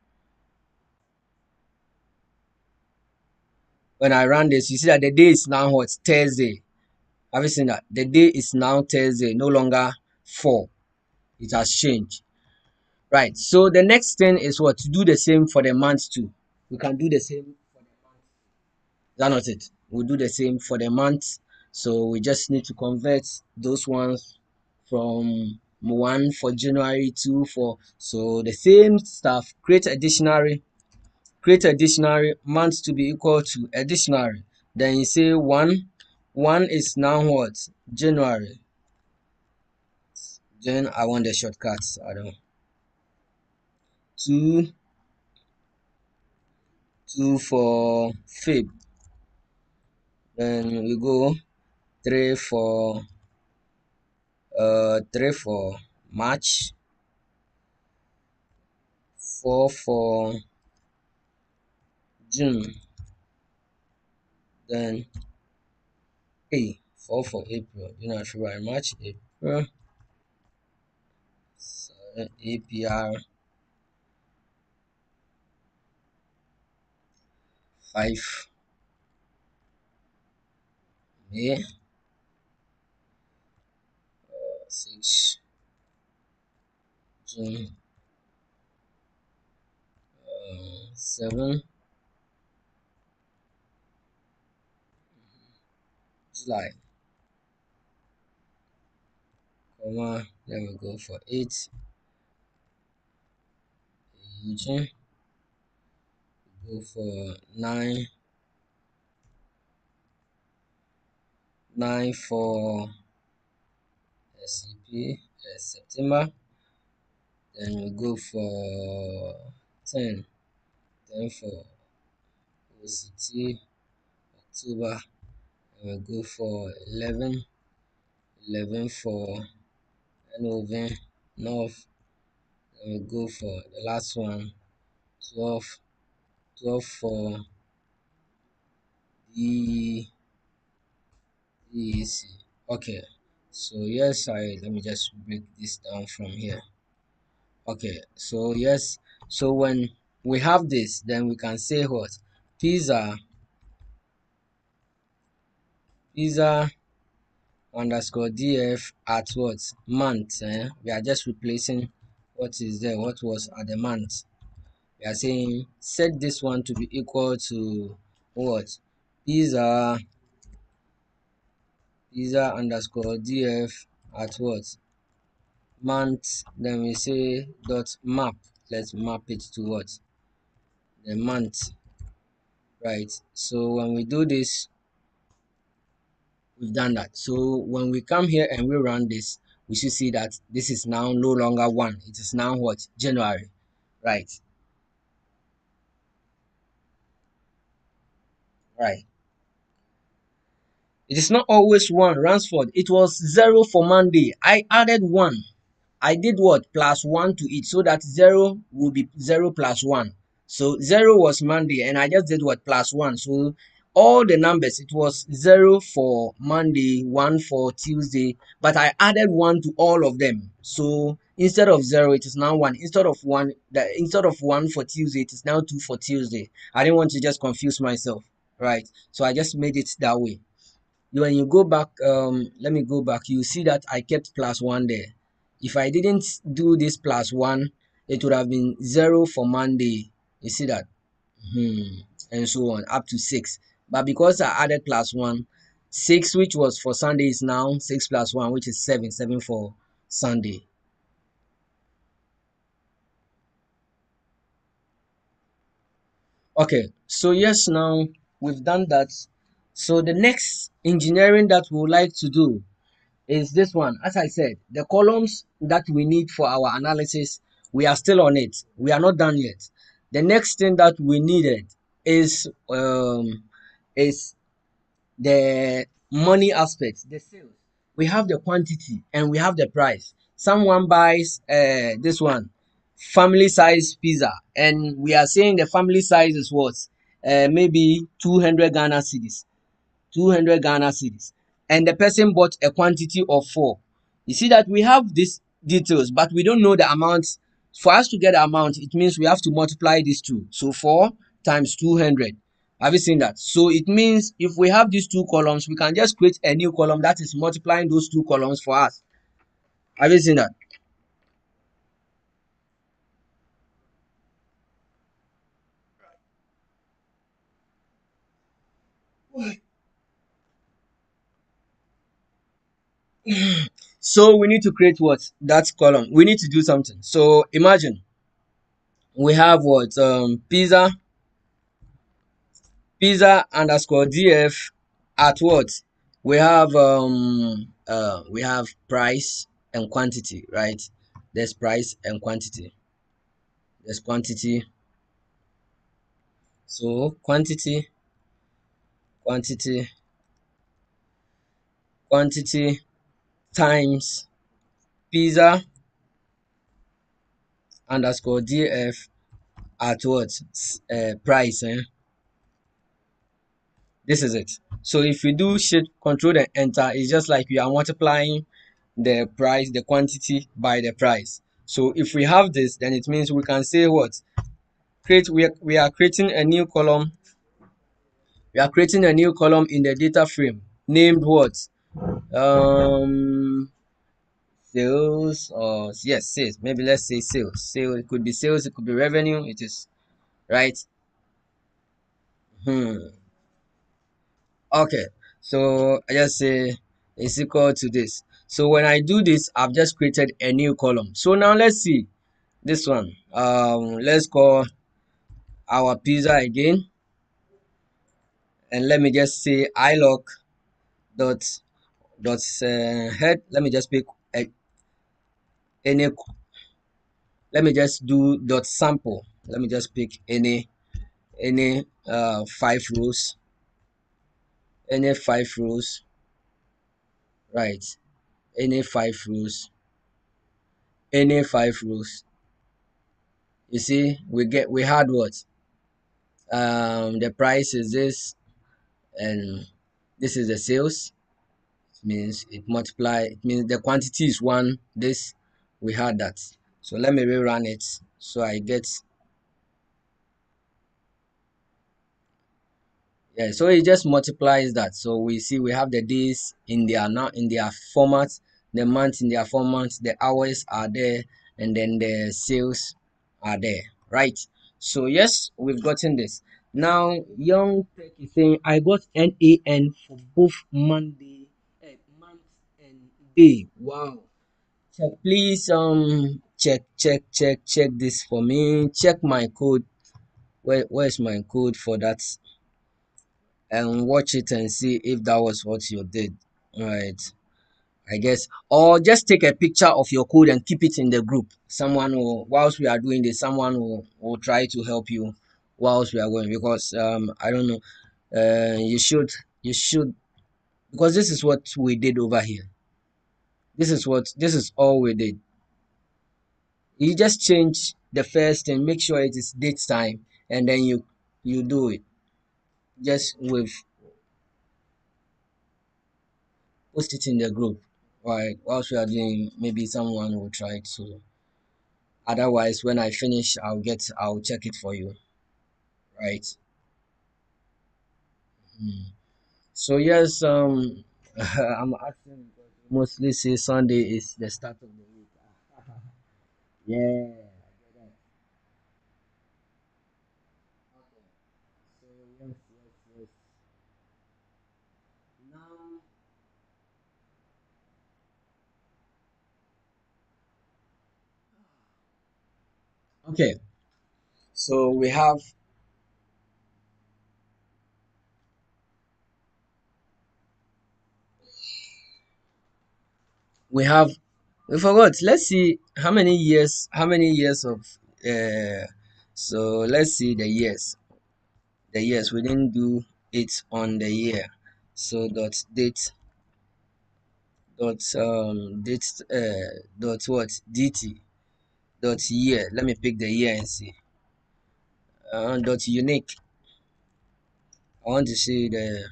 When I run this, you see that the day is now what? Thursday. Have you seen that? The day is now Thursday, no longer 4. It has changed. Right. So the next thing is what? To do the same for the month too. We can do the same for the month. Is that not it? We'll do the same for the month. So we just need to convert those ones from 1 for January, 2 for, so the same stuff. Create a dictionary, month to be equal to a dictionary. Then you say 1 is now what? January. Then I want the shortcuts. I don't. 2 2 for Feb. Then we go 3 for 3 for March. 4 for June. Then 4 for April. February, March, April. So, APR 5 May, 6 June, 7 July, comma, then we go for 8 June, go for 9 for SCP, September, then we go for 10 for OCT, October, and we go for 11 for Northern North, and we go for the last one, 12 for the DEC. Okay, so yes, let me just break this down from here. Okay, so yes, so when we have this, then we can say what? Pizza underscore df at what? Month. We are just replacing what is there, what was at the month. We are saying set this one to be equal to what? Pizza underscore df at what? Month. Then we say dot map. Let's map it to what? The month. Right. So when we do this, we've done that. So when we come here and we run this, we should see that this is now no longer 1. It is now what? January. Right. Right. It is not always one, Ransford. It was zero for Monday. I added one. I did what? Plus one to it so that zero will be zero plus one. So zero was Monday and I just did what? Plus one. So all the numbers, it was zero for Monday, one for Tuesday, but I added one to all of them. So instead of zero, it is now one. Instead of one for Tuesday, it is now two for Tuesday. I didn't want to just confuse myself, right? So I just made it that way. When you go back, let me go back, you see that I kept plus one there. If I didn't do this plus one, it would have been zero for Monday. You see that? And so on up to six. But because I added plus one, six, which was for Sunday, is now six plus one, which is seven, seven for Sunday. Okay, so yes, now we've done that. So the next engineering that we would like to do is this one. As I said, the columns that we need for our analysis, we are still on it. We are not done yet. The next thing that we needed is the money aspect, the sales. We have the quantity and we have the price. Someone buys this one, family size pizza, and we are saying the family size is what? Maybe 200 Ghana cedis. 200 Ghana cedis, and the person bought a quantity of four. You see that we have these details, but we don't know the amount. For us to get the amount, it means we have to multiply these two. So 4 times 200. Have you seen that? So it means if we have these two columns, we can just create a new column that is multiplying those two columns for us. Have you seen that? So we need to create what? That column. We need to do something. So imagine we have what? Pizza underscore df at what? We have price and quantity, right? There's price and quantity. There's quantity. So quantity, quantity times pizza underscore df at what? Price. This is it. So if we do shift control and enter, it's just like we are multiplying the price, the quantity by the price. So if we have this, then it means we can say what? We are creating a new column. We are creating a new column in the data frame named what? Um Sales, or yes, sales. Maybe let's say sales. Sales, it could be sales, it could be revenue, it is right. Hmm. Okay, so I just say is equal to this. So when I do this, I've just created a new column. So now let's see this one. Let's call our pizza again, and let me just say ilog dot head. Let me just pick any. Let me just do dot sample. Let me just pick any 5 rows, any 5 rows, right? Any 5 rows, any 5 rows. You see, we had what? The price is this, and this is the sales. It means it multiply. It means the quantity is one. This we had that. So let me rerun it. So I get, yeah. So it just multiplies that. So we see we have the days in their now in their format, the months in their format, the hours are there, and then the sales are there, right? So yes, we've gotten this. Now, young tech is saying I got NAN for both Monday, month and day. Wow. Check, please. Check this for me. Check my code. Where's my code for that? And watch it and see if that was what you did. Right. I guess, or just take a picture of your code and keep it in the group. Someone will, whilst we are doing this, someone will try to help you whilst we are going, because I don't know. You should because this is what we did over here. This is all we did. You just change the first and make sure it is date time, and then you do it. Just with post it in the group. Right, whilst we are doing, maybe someone will try to. Otherwise, when I finish, I'll check it for you. Right. Hmm. So yes, I'm asking because we mostly say Sunday is the start of the week. Yeah, I get that. Okay. So yes, yes, yes. Now, okay. So we have we forgot. Let's see how many years of uh so let's see the years. The years we didn't do it on the year. So date dot what dt dot year. Let me pick the year and see. Dot unique. I want to see the.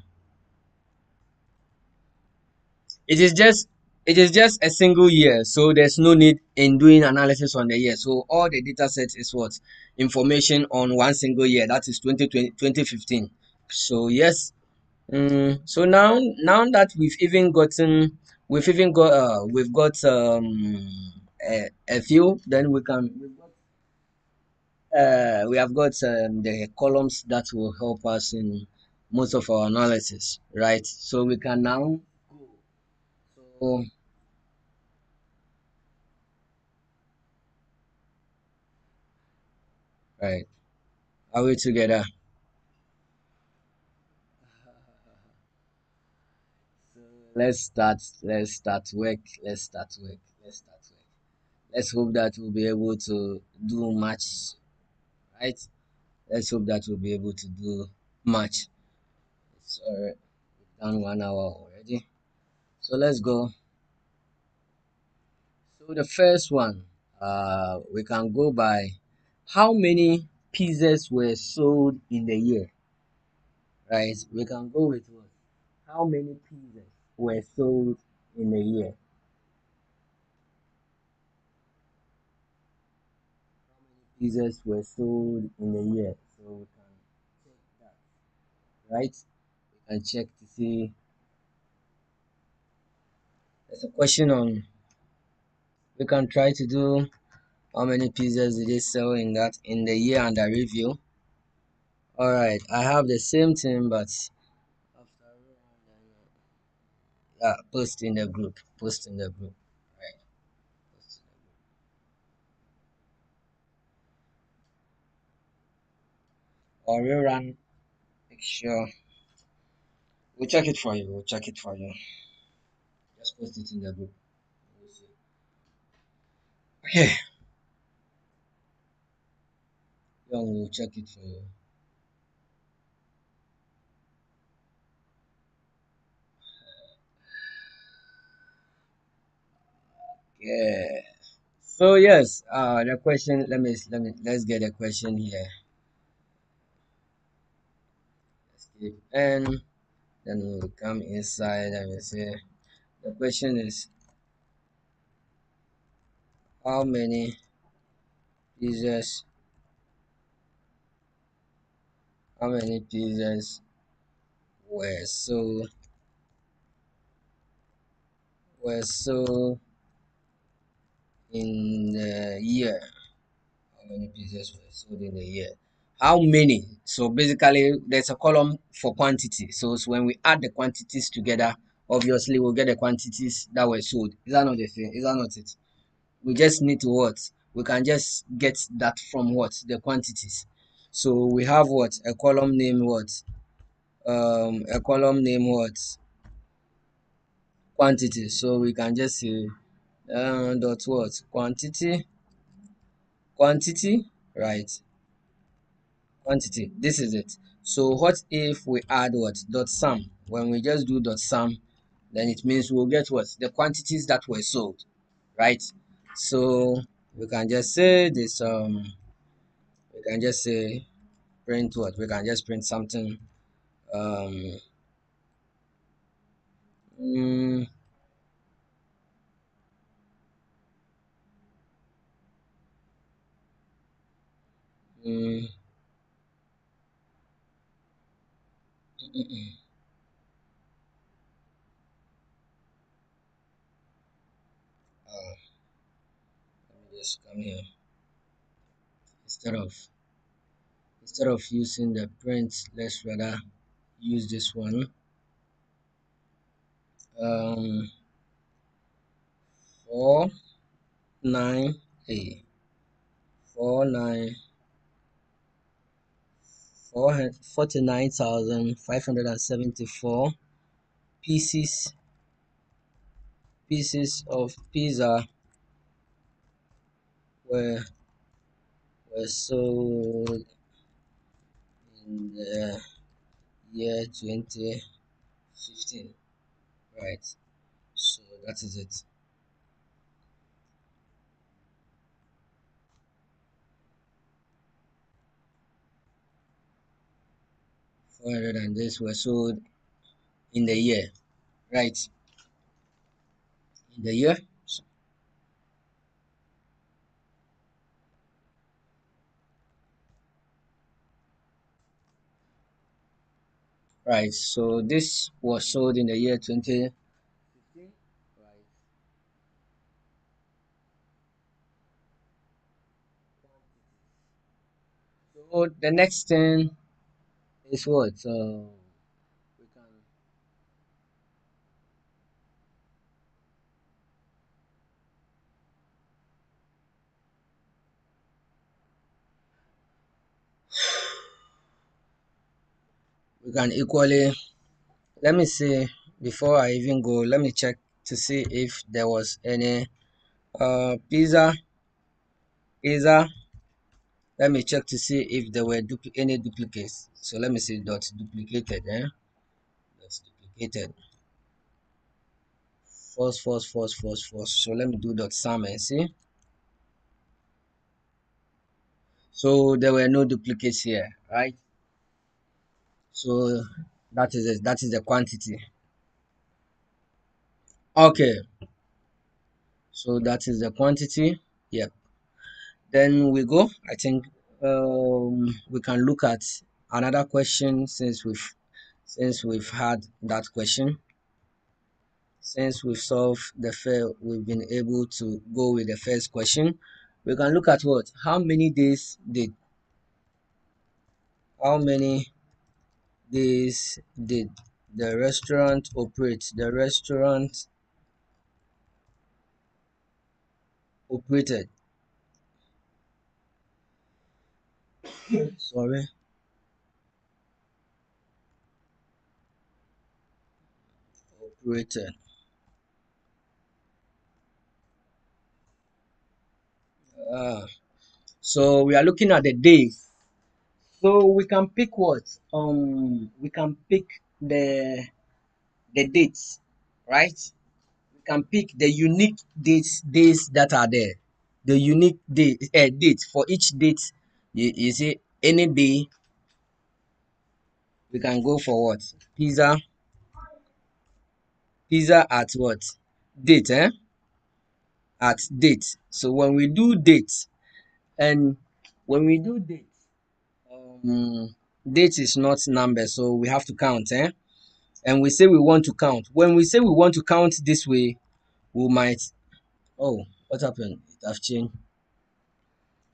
It is just it is just a single year, so there's no need in doing analysis on the year. So all the data set is what information on one single year. That is 2020 2015. So yes. So now that we've got a few, then we have got the columns that will help us in most of our analysis, right? So we can now go. So right, are we together? So let's start work. Let's start work. Let's start work. Let's hope that we'll be able to do much, right? Let's hope that we'll be able to do much. It's already done 1 hour already. So let's go. So the first one, we can go by how many pieces were sold in the year, right? We can go with what? How many pieces were sold in the year? Pieces were sold in the year. So we can check that, right? We can check to see. There's a question on. We can try to do how many pizzas did they sell in the year under review. All right, I have the same thing, but after post in the group. Post in the group. Right. Post in the group. Or rerun. Make sure we'll check it for you. We'll check it for you. Just post it in the group. We'll see. Okay. Young, we'll check it for you. Yeah. So yes, the question. Let's get a question here. Escape and then we'll come inside and we say the question is how many pieces how many pieces were sold were sold in the year. How many pieces were sold in the year? How many? So basically, there's a column for quantity. So when we add the quantities together, obviously we'll get the quantities that were sold. Is that not the thing? Is that not it? We just need to what? We can just get that from what? The quantities. So we have what? A column name what? A column name what? Quantity. So we can just say dot what? Quantity, right? Quantity. This is it. So what if we add what? Dot sum. When we just do dot sum, then it means we'll get what? The quantities that were sold, right? So we can just say this, we can just say print what? We can just print something, um, mm, mm, uh, let me just come here. Instead of using the print, let's rather use this one. Um, 49A, 49 49,574 pieces of pizza were sold in the year 2015, right? So that is it. 400 and this were sold in the year, right? In the year, right? So this was sold in the year 2015, right? So the next thing is what? We can equally, let me see, before I even go, let me check to see if there was any pizza. Let me check to see if there were any duplicates. So let me see dot duplicated, that's duplicated, false. So let me do dot sum and see. So there were no duplicates here, right? So that is it. That is the quantity. Okay, so that is the quantity. Yep. Then we go. I think we can look at another question since we've had that question. Since we've solved the fair, we've been able to go with the first question. We can look at what? How many days did the restaurant operate? The restaurant operated. Sorry, operated. Uh, so we are looking at the days. So we can pick what? We can pick the dates, right? We can pick the unique days that are there. The unique date for each date. You see any day we can go for what? Pizza at what? Date, at date. So when we do date, and when we do date, um, date is not number, so we have to count, and we say we want to count. When we say we want to count this way, we might, oh, what happened? It have changed.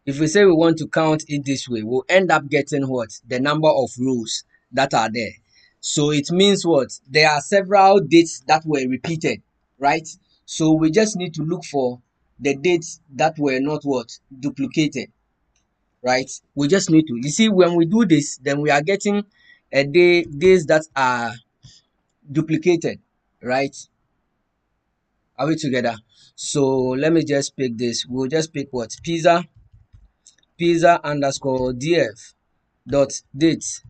If we say we want to count it this way, we'll end up getting what? The number of rows that are there. So it means what? There are several dates that were repeated, right? So we just need to look for the dates that were not what? Duplicated, right? We just need to. You see, when we do this, then we are getting days that are duplicated, right? Are we together? So let me just pick this. We'll just pick what? Pizza underscore df dot date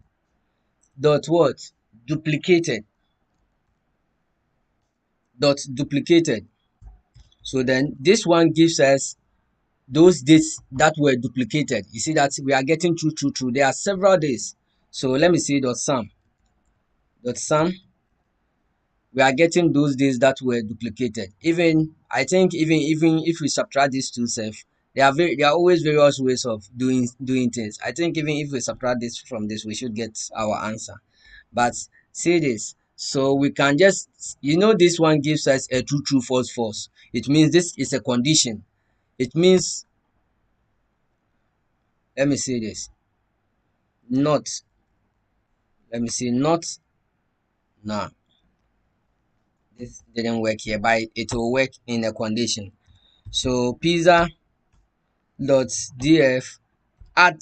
dot what? Duplicated. dot duplicated. So then this one gives us those dates that were duplicated. You see that we are getting true. There are several days. So let me see dot sum. We are getting those days that were duplicated. Even I think even if we subtract these two self, there are always various ways of doing things. I think even if we subtract this from this, we should get our answer. But see this. So we can just, this one gives us a true, false. It means this is a condition. It means, let me see this. Not, let me see, not, nah, this didn't work here, but it will work in a condition. So pizza dot df at,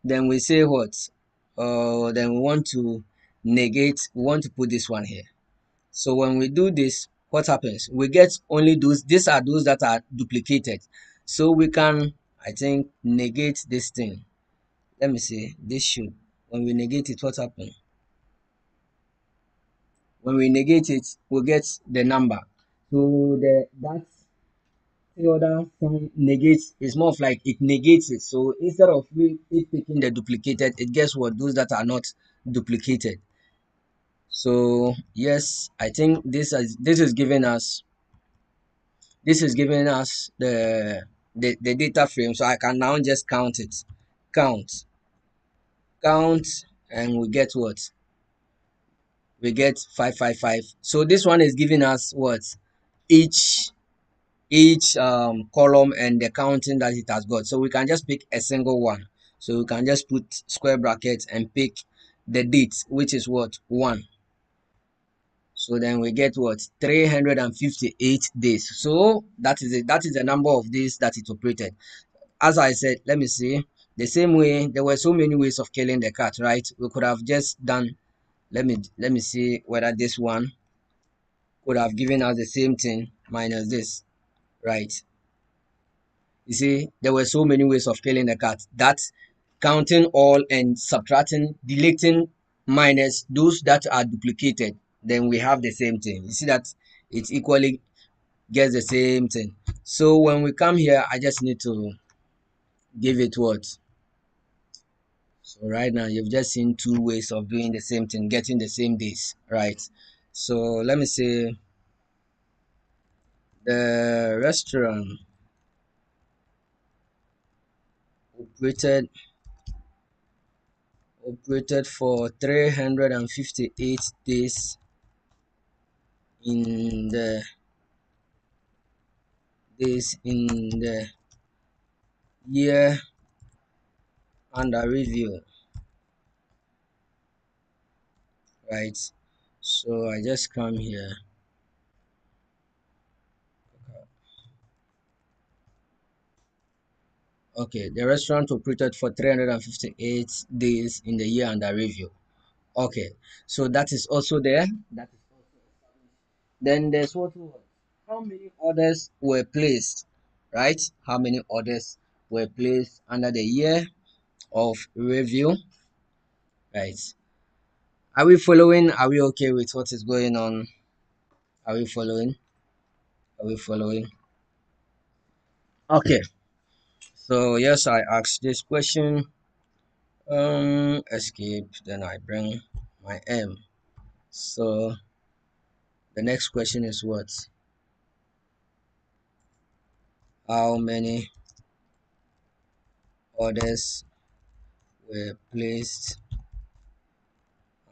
then we say what? Then we want to negate, we want to put this one here. So when we do this, what happens? We get only those, these are those that are duplicated. So we can, I think, negate this thing. Let me see, this should, when we negate it, what happens? When we negate it, we get the number. So the other form negates is more of like it negates it. So instead of it picking the duplicated, it gets what? Those that are not duplicated. So yes, I think this is giving us the data frame. So I can now just count it. Count count and we get what? We get 555. So this one is giving us what? Each column and the counting that it has got. So we can just pick a single one. So we can just put square brackets and pick the date, which is what? 1. So then we get what? 358 days. So that is it. That is the number of days that it operated. As I said, let me see. The same way, there were so many ways of killing the cat, right? We could have just done, let me see whether this one could have given us the same thing minus this, right? You see, there were so many ways of killing a cat. That counting all and subtracting, deleting, minus those that are duplicated, then we have the same thing. You see that it equally gets the same thing. So when we come here, I just need to give it what? So right now, you've just seen two ways of doing the same thing, getting the same days, right? So let me say the restaurant operated operated for 358 days in the year under review, right? So I just come here. Okay, the restaurant operated for 358 days in the year under review. Okay, so that is also there. That is also, then there's what was, how many orders were placed, right? How many orders were placed under the year of review, right? Are we following? Are we okay with what is going on? Are we following? Are we following? Okay. So yes, I asked this question. Escape. Then I bring my M. So the next question is what? How many orders were placed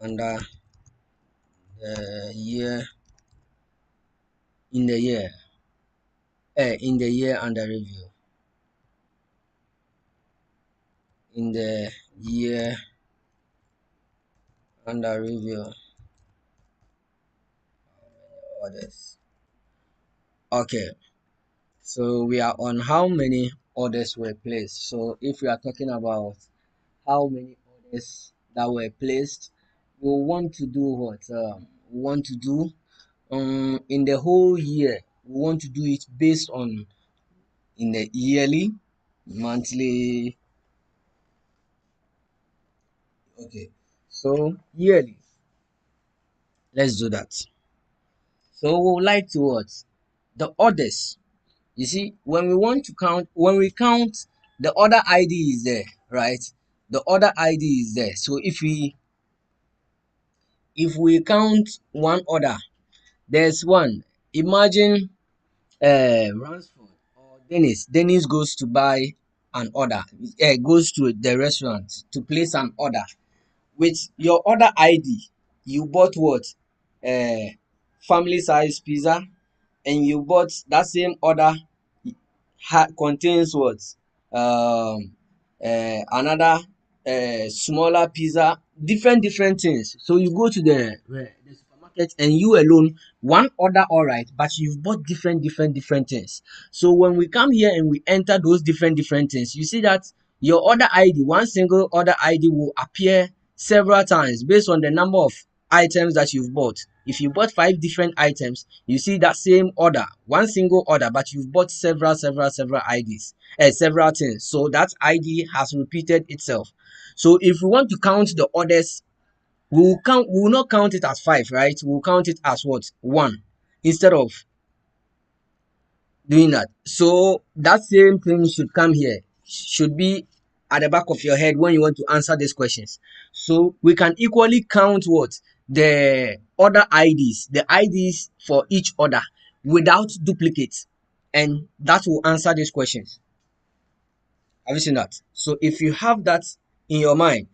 under the year in the year? In the year under review. In the year under review. Orders. Okay. So we are on how many orders were placed. So if we are talking about how many orders that were placed, we want to do what? We want to do in the whole year. We want to do it based on in the yearly, monthly. Okay, so yearly. Let's do that. So we would like to what? The others. You see, when we want to count, when we count, the other ID is there, right? The other ID is there. So if we count one order, there's one. Imagine Ransford or Dennis. Dennis goes to buy an order. Goes to the restaurant to place an order with your order ID. You bought what? Family size pizza, and you bought that same order contains what? Um, Another smaller pizza, different things. So you go to the supermarket and you alone one order all right, but you've bought different things. So when we come here and we enter those different things, you see that your order ID, one single order ID will appear several times based on the number of items that you've bought. If you bought five different items, you see that same order, one single order, but you've bought several IDs, several things. So that ID has repeated itself. So if we want to count the orders, we will not count it as five, right? We'll count it as what? One, instead of doing that. So that same thing should come here, should be at the back of your head when you want to answer these questions. So we can equally count what? The order IDs, the IDs for each order without duplicates, and that will answer these questions. Have you seen that? So if you have that in your mind,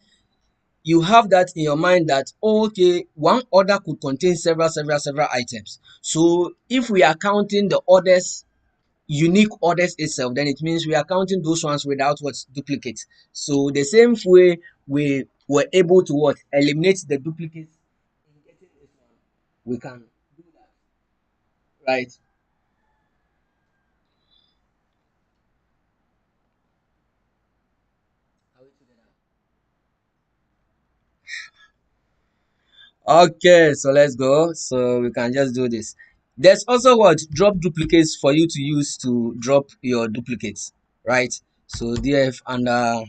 you have that in your mind that, oh, okay, one order could contain several items. So if we are counting the orders, unique orders itself, then it means we are counting those ones without what? Duplicates. So the same way we were able to what? Eliminate the duplicates in getting this one, we can do that, right? Are we together? Okay, so let's go. So we can just do this. There's also what? Drop duplicates for you to use to drop your duplicates, right? So df under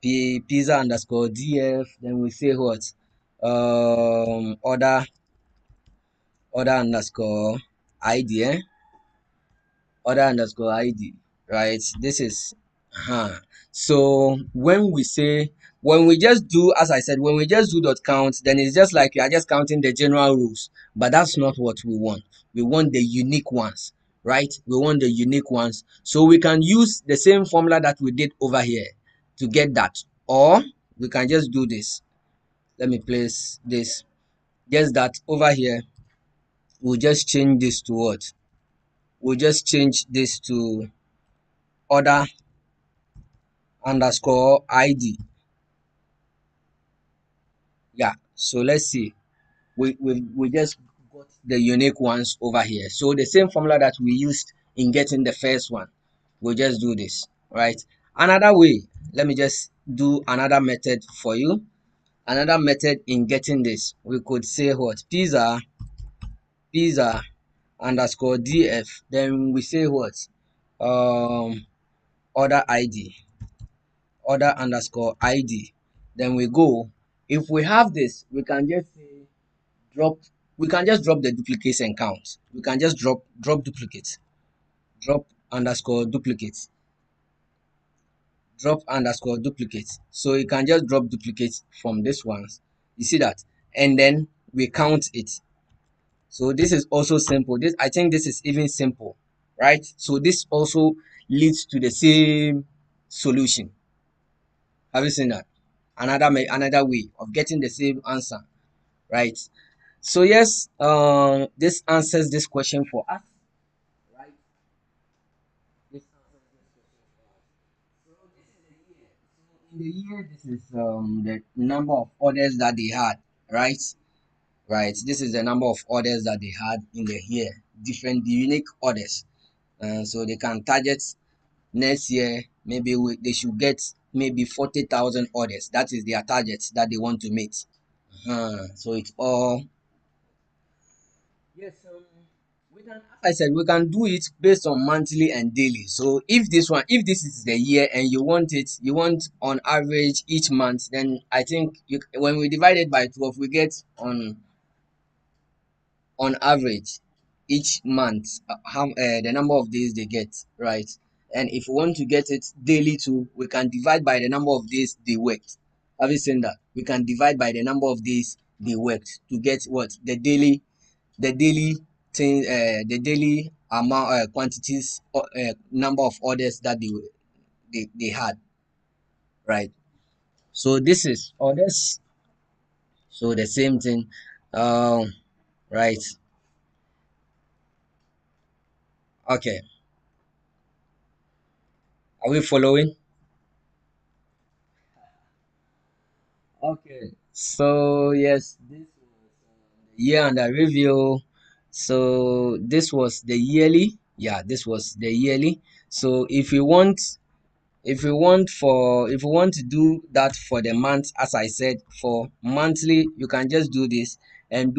pizza underscore df, then we say what? Order underscore id, order underscore id, right? This is so when we just do, as I said, when we just do dot count, then it's just like you are just counting the general rules, but that's not what we want. We want the unique ones, right? We want the unique ones. So we can use the same formula that we did over here to get that, or we can just do this. Let me place this, just that over here. We'll just change this to what? We'll just change this to order underscore id. Yeah, so let's see. We just got the unique ones over here. So the same formula that we used in getting the first one, we'll just do this, right? Another way, let me just do another method for you. Another method in getting this, we could say what? Pizza underscore df, then we say what? um order id, order underscore id, then we go. If we have this, we can just say drop, we can just drop the duplicates and count. We can just drop duplicates, drop underscore duplicates, drop underscore duplicates. So you can just drop duplicates from this ones, you see that, and then we count it. So this is also simple. This, I think this is even simple, right? So this also leads to the same solution. Have you seen that? Another way of getting the same answer, right? So yes, this answers this question for us, right? This answers this question for us. So this is the year. So in the year, this is the number of orders that they had, right? Right. This is the number of orders that they had in the year, different unique orders. So they can target next year. Maybe they should get maybe 40,000 orders. That is their target that they want to meet. So it's all, yes. We can, as I said, we can do it based on monthly and daily. So if this is the year and you want it, you want on average each month, then I think when we divide it by 12, we get on average. each month, how the number of days they get, right? And if we want to get it daily too, we can divide by the number of days they worked. Have you seen that? We can divide by the number of days they worked to get what the daily thing, the daily amount, quantities, number of orders that they had, right? So this is orders. So the same thing, right? Okay, are we following? Okay, so yes, this was year under review. So this was the yearly. Yeah, this was the yearly. So if you want to do that for the month, as I said, for monthly, you can just do this and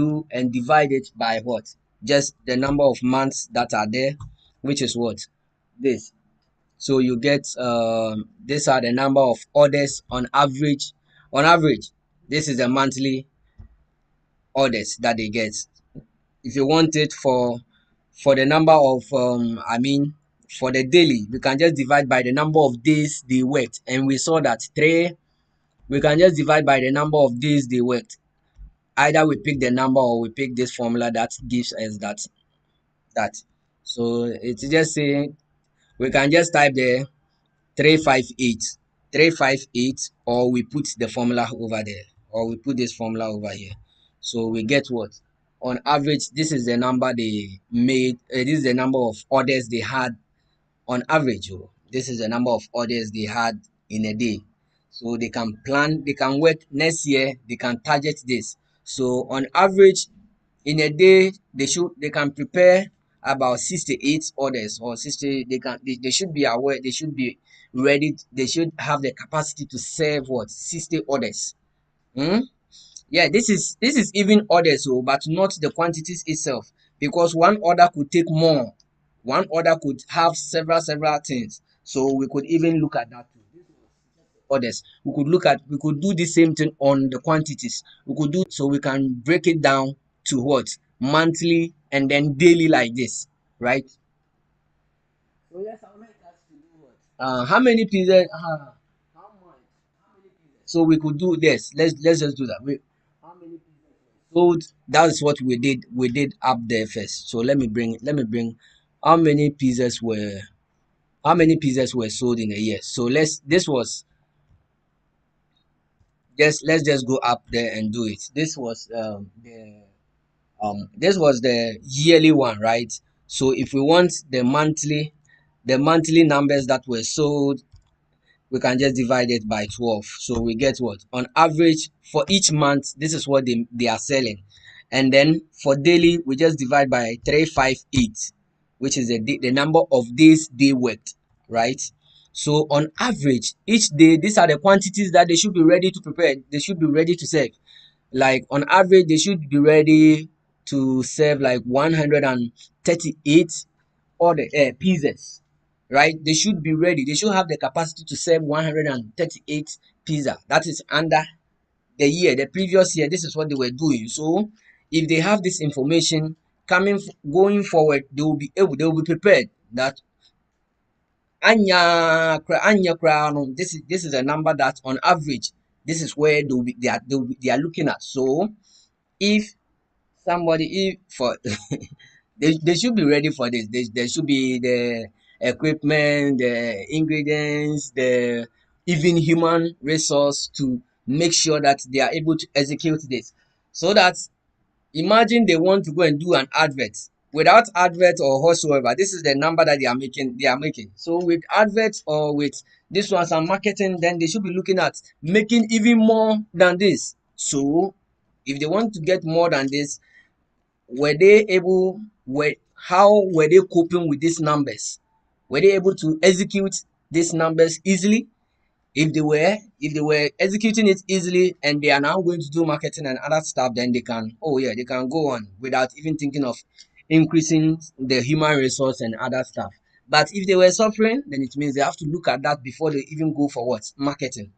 divide it by what? Just the number of months that are there, which is what? This. So you get these are the number of orders on average. On average, this is the monthly orders that they get. If you want it for the number of for the daily, we can just divide by the number of days they worked, and we saw that three. We can just divide by the number of days they worked. Either we pick the number or we pick this formula that gives us that. So it's just saying we can just type there 358, 358, or we put the formula over there, or we put this formula over here. So we get what? On average, this is the number they made. This is the number of orders they had on average. Oh, this is the number of orders they had in a day. So they can plan, they can work next year, they can target this. So on average, in a day, they can prepare about 68 orders, or 60. They should be aware, they should be ready, they should have the capacity to serve what? 60 orders. Hmm? Yeah, this is even orders, so but not the quantities itself, because one order could take more. One order could have several things. So we could even look at that too. Orders. We could do the same thing on the quantities. We could do so we can break it down to what? Monthly and then daily like this, right? So yes, I would like us to do what? How many pieces? How much? How many pieces? So we could do this. Let's just do that. How many pieces? So that's what we did. We did up there first. So let me bring how many pieces were sold in a year. So this was let's just go up there and do it. This was the yearly one, right? So if we want the monthly numbers that were sold, we can just divide it by 12. So we get what? On average, for each month, this is what they are selling. And then for daily, we just divide by 358, which is the number of days they worked, right? So on average, each day, these are the quantities that they should be ready to prepare. They should be ready to serve. Like on average, they should be ready to serve like 138 order pieces, right? They should be ready. They should have the capacity to serve 138 pizza. That is under the year, the previous year. This is what they were doing. So if they have this information going forward, they will be prepared that anya kra no, this is a number that on average this is where they are looking at. So if somebody if for they should be ready for this. There should be the equipment, the ingredients, the even human resource to make sure that they are able to execute this. So that imagine they want to go and do an advert. Without advert or whatsoever, this is the number that they are making. So with adverts or with this one some marketing, then they should be looking at making even more than this. So if they want to get more than this, how were they coping with these numbers? Were they able to execute these numbers easily? If they were executing it easily and they are now going to do marketing and other stuff, then they can go on without even thinking of increasing the human resource and other stuff. But if they were suffering, then it means they have to look at that before they even go for what? Marketing,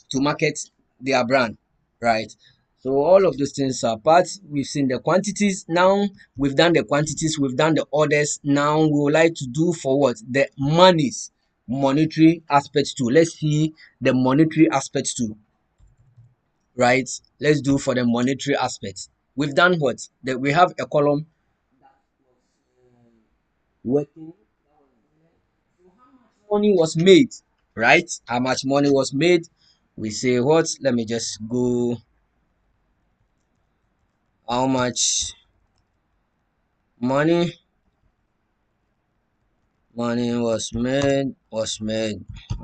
to market their brand, right? So all of those things are parts. We've seen the quantities. Now we've done the quantities, we've done the orders. Now we would like to do for what? The monies, monetary aspect too. Let's see the monetary aspect too, right? Let's do for the monetary aspect. We've done what? That we have a column working. Money was made, right? How much money was made? We say what? Let me just go. How much money money was made?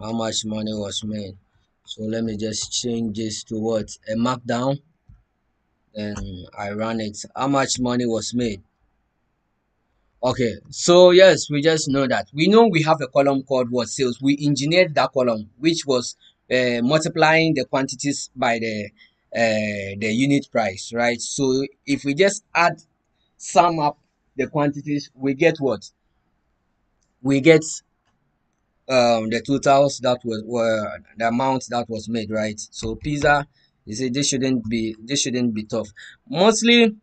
How much money was made? So let me just change this to what? A markdown. Then I run it. How much money was made? Okay, so yes, we just know that. We know we have a column called what? Sales. We engineered that column, which was multiplying the quantities by the unit price, right? So if we just sum up the quantities, we get what? We get the totals that were the amount that was made, right? So pizza, you see, this shouldn't be tough. Mostly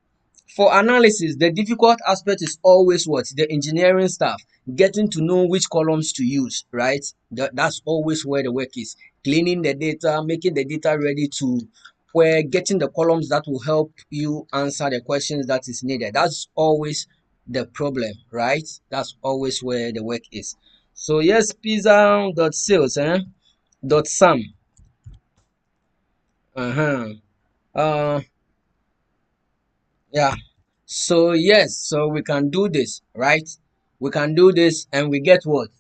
for analysis, the difficult aspect is always what? The engineering stuff, getting to know which columns to use, right? That's always where the work is. Cleaning the data, making the data ready to where getting the columns that will help you answer the questions that is needed. That's always the problem, right? That's always where the work is. So yes, pizza dot sales, dot sum. Uh-huh. Uh yeah. So yes, so we can do this, right? We can do this and we get what?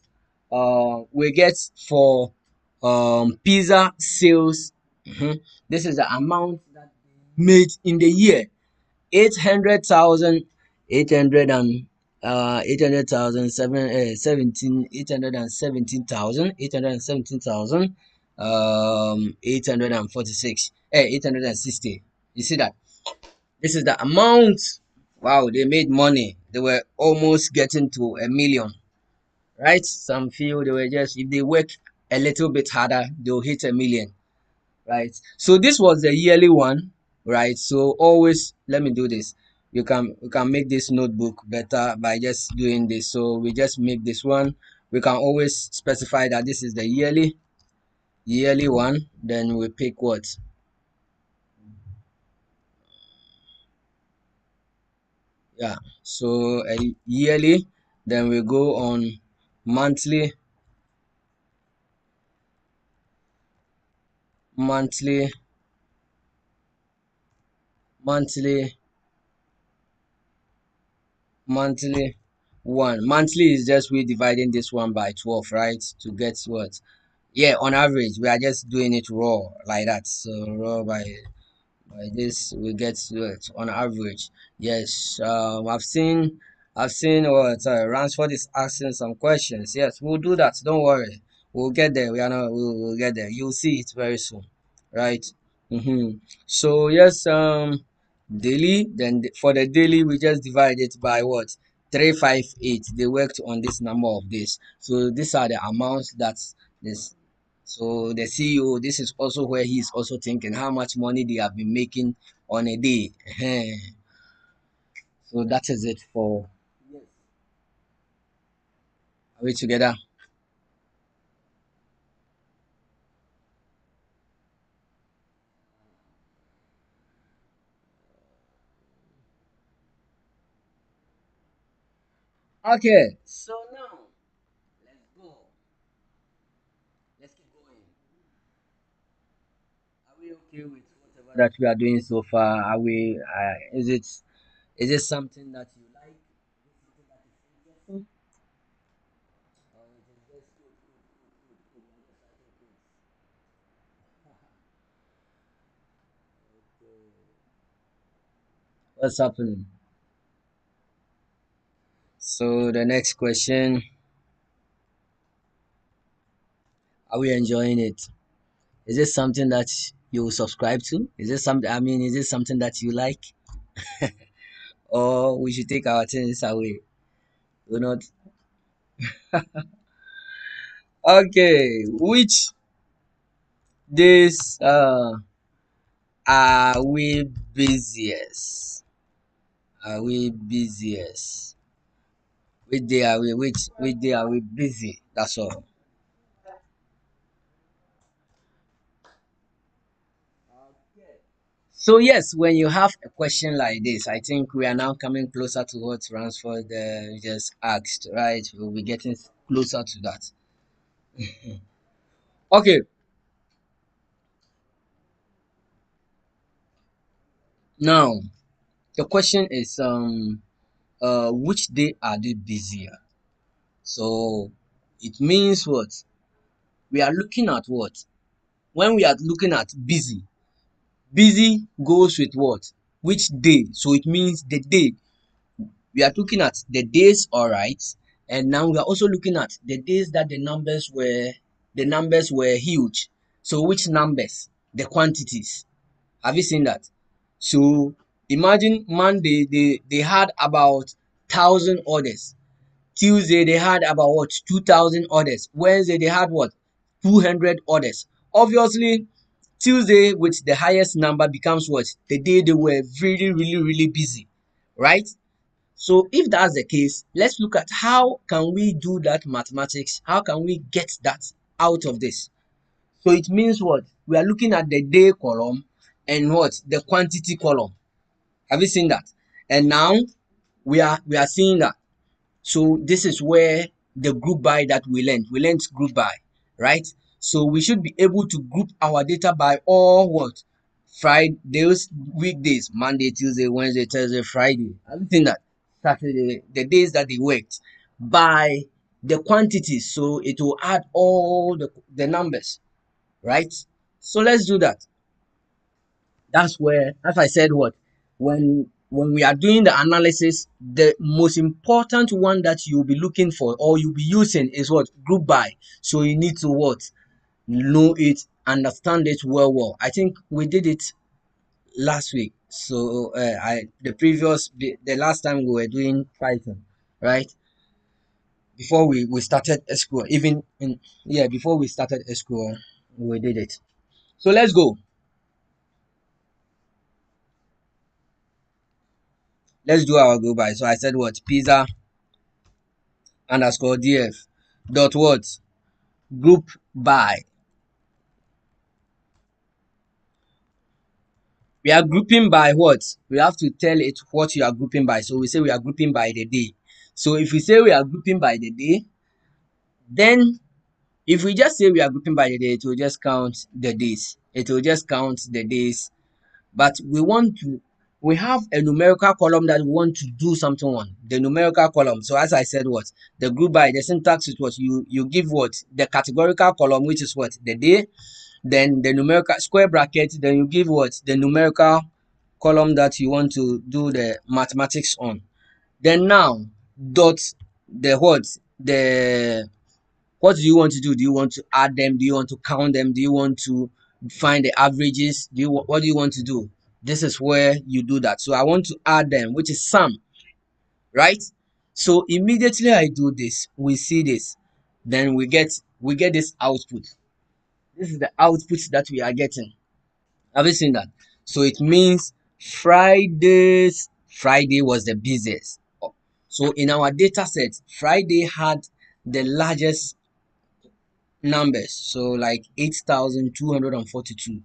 We get for pizza sales. This is the amount that made in the year. 800,000, 800 and 800,000, 17, 817,000, 846, 860. You see that? This is the amount. Wow, they made money. They were almost getting to a million, right? Some feel they were just, if they work a little bit harder, they'll hit a million, right? So this was the yearly one, right? So always, let me do this. You can make this notebook better by just doing this. So we just make this one. We can always specify that this is the yearly one. Then we pick what? Yeah. So a yearly. Then we go on monthly, monthly, monthly, monthly one. Monthly is just we dividing this one by 12, right? To get what? Yeah, on average, we are just doing it raw like that. So raw by this, we get what on average. Yes, I've seen what Ransford is asking some questions. Yes, we'll do that. Don't worry, we'll get there. We are not. We'll get there. You'll see it very soon, right? So yes, daily. Then for the daily, we just divide it by what? 358. They worked on this number of days. So these are the amounts that this. So the CEO, this is also where he is also thinking how much money they have been making on a day. So that is it for. Are we together? Okay. So now let's go. Let's keep going. Are we okay with whatever that we are doing so far? Are we? Is it something that you like? Is it something that is interesting? Or is it just good, good, good, good, good? You're just writing codes. Okay. What's happening? So the next question: are we enjoying it? Is it something that you subscribe to? Is it something? I mean, is it something that you like, or we should take our things away? Do not. Okay. Which days? Are we busiest? Are we busiest? Which day are we? Which day are we busy? That's all. So yes, when you have a question like this, I think we are now coming closer to what Ransford just asked, right? We'll be getting closer to that. Okay, now the question is which day are they busier? So it means what? We are looking at what? When we are looking at busy, busy goes with what? Which day? So it means the day. We are looking at the days, all right, and now we are also looking at the days that the numbers were huge. So which numbers? The quantities. Have you seen that? So imagine Monday they had about 1,000 orders. Tuesday they had about what 2,000 orders. Wednesday they had what 200 orders. Obviously, Tuesday with the highest number becomes what the day they were really really really busy, right? So if that's the case, let's look at how can we do that mathematics? How can we get that out of this? So it means what? We are looking at the day column and what? The quantity column. Have you seen that? And now we are seeing that. So this is where the group by that we learned group by, right? So we should be able to group our data by all what? Friday, those weekdays, Monday, Tuesday, Wednesday, Thursday, Friday. Have you seen that? Saturday, the days that they worked by the quantities. So it will add all the numbers, right? So let's do that. That's where, as I said, what when we are doing the analysis, the most important one that you'll be looking for or you'll be using is what? Group by. So you need to what? Know it, understand it well. I think we did it last week. So the last time we were doing Python, right? Before we started SQL, even in yeah, before we started SQL, we did it. So let's go. Let's do our group by. So I said what? Pizza underscore df dot what? Group by. We are grouping by what? We have to tell it what you are grouping by. So we say we are grouping by the day. So if we say we are grouping by the day, then if we just say we are grouping by the day, it will just count the days. It will just count the days. But we have a numerical column that we want to do something on. The numerical column. So as I said, what? The group by, the syntax is what? You give what? The categorical column, which is what? The day. Then the numerical square bracket, then you give what? The numerical column that you want to do the mathematics on. Then now dot the what? The what do you want to do? Do you want to add them? Do you want to count them? Do you want to find the averages? What do you want to do? This is where you do that. So I want to add them, which is sum, right? So immediately I do this, we see this, then we get this output. This is the output that we are getting. Have you seen that? So it means Friday was the busiest. So in our data set, Friday had the largest numbers. So like 8,242.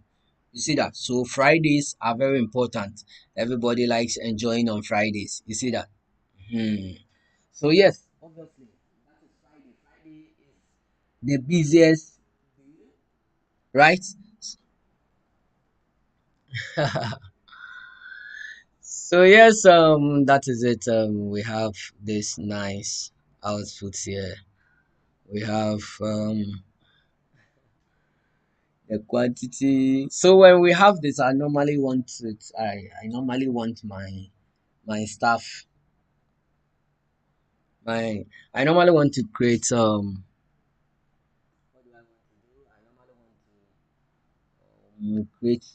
You see that? So Fridays are very important. Everybody likes enjoying on Fridays. You see that? Hmm. So yes, obviously, that is Friday. Friday is the busiest, right? So yes, that is it. We have this nice outfit here. We have the quantity. So when we have this, I normally want it. I normally want my stuff. My I normally want to create What do I want to do? I normally want to create.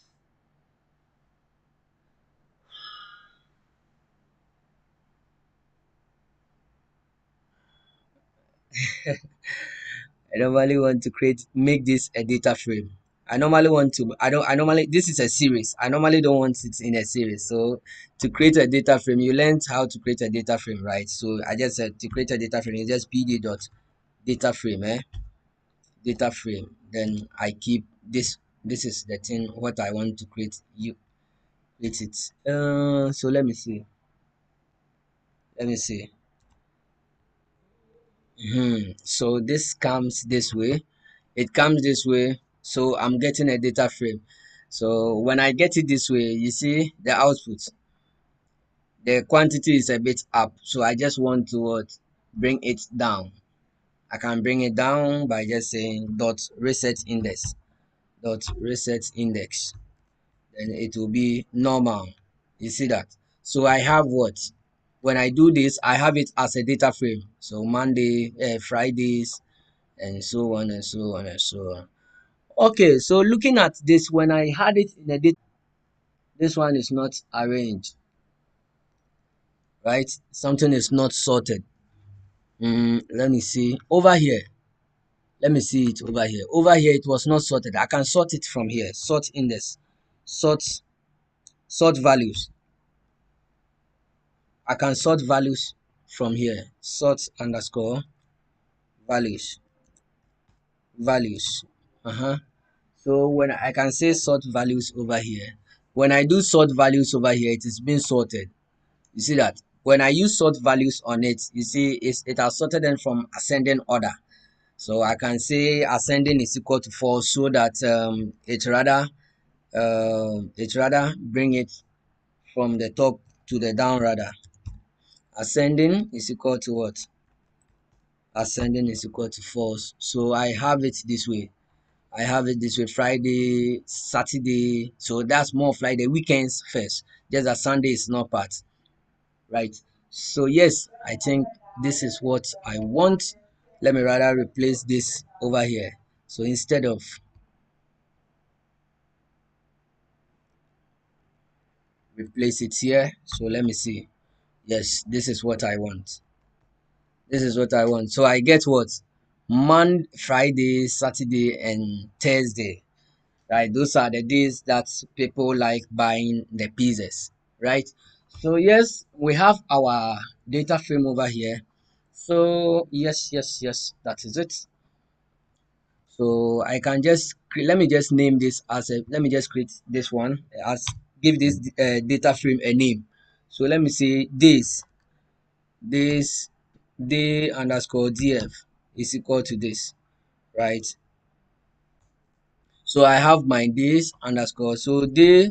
I normally want to make this a data frame. I normally want to, I normally, this is a series. I normally don't want it in a series. So to create a data frame, you learned how to create a data frame, right? So I just said to create a data frame, you just pd dot data frame, data frame. Then I keep this. This is the thing, what I want to create. You create it. So let me see. Let me see. So this comes this way. It comes this way. So I'm getting a data frame. So when I get it this way, you see the output. The quantity is a bit up. So I just want to what? Bring it down. I can bring it down by just saying dot reset index. Dot reset index. Then it will be normal. You see that? So I have what? When I do this, I have it as a data frame. So Monday, Fridays, and so on and so on and so on. Okay, so looking at this, when I had it in a data, this one is not arranged, right? Something is not sorted. Let me see over here. Let me see it over here. Over here, it was not sorted. I can sort it from here. Sort index, sort sort values. I can sort values from here. Sort underscore values. Values. So when I can say sort values over here. When I do sort values over here, it is being sorted. You see that? When I use sort values on it, you see it has sorted them from ascending order. So I can say ascending is equal to 4 so that it rather bring it from the top to the down rather. Ascending is equal to what? Ascending is equal to 4. So I have it this way. I have it this way: Friday, Saturday. So that's more of like the weekends first. Just that Sunday is not part, right? So yes, I think this is what I want. Let me rather replace this over here. So instead of replace it here, so let me see. Yes, this is what I want. This is what I want. So I get what? Monday, Friday, Saturday, and Thursday. Right? Those are the days that people like buying the pizzas, right? So yes, we have our data frame over here. So yes, that is it. So I can just let me just name this as a let me just create this one as give this data frame a name. So let me say this day underscore df is equal to this, right? So I have my days underscore so day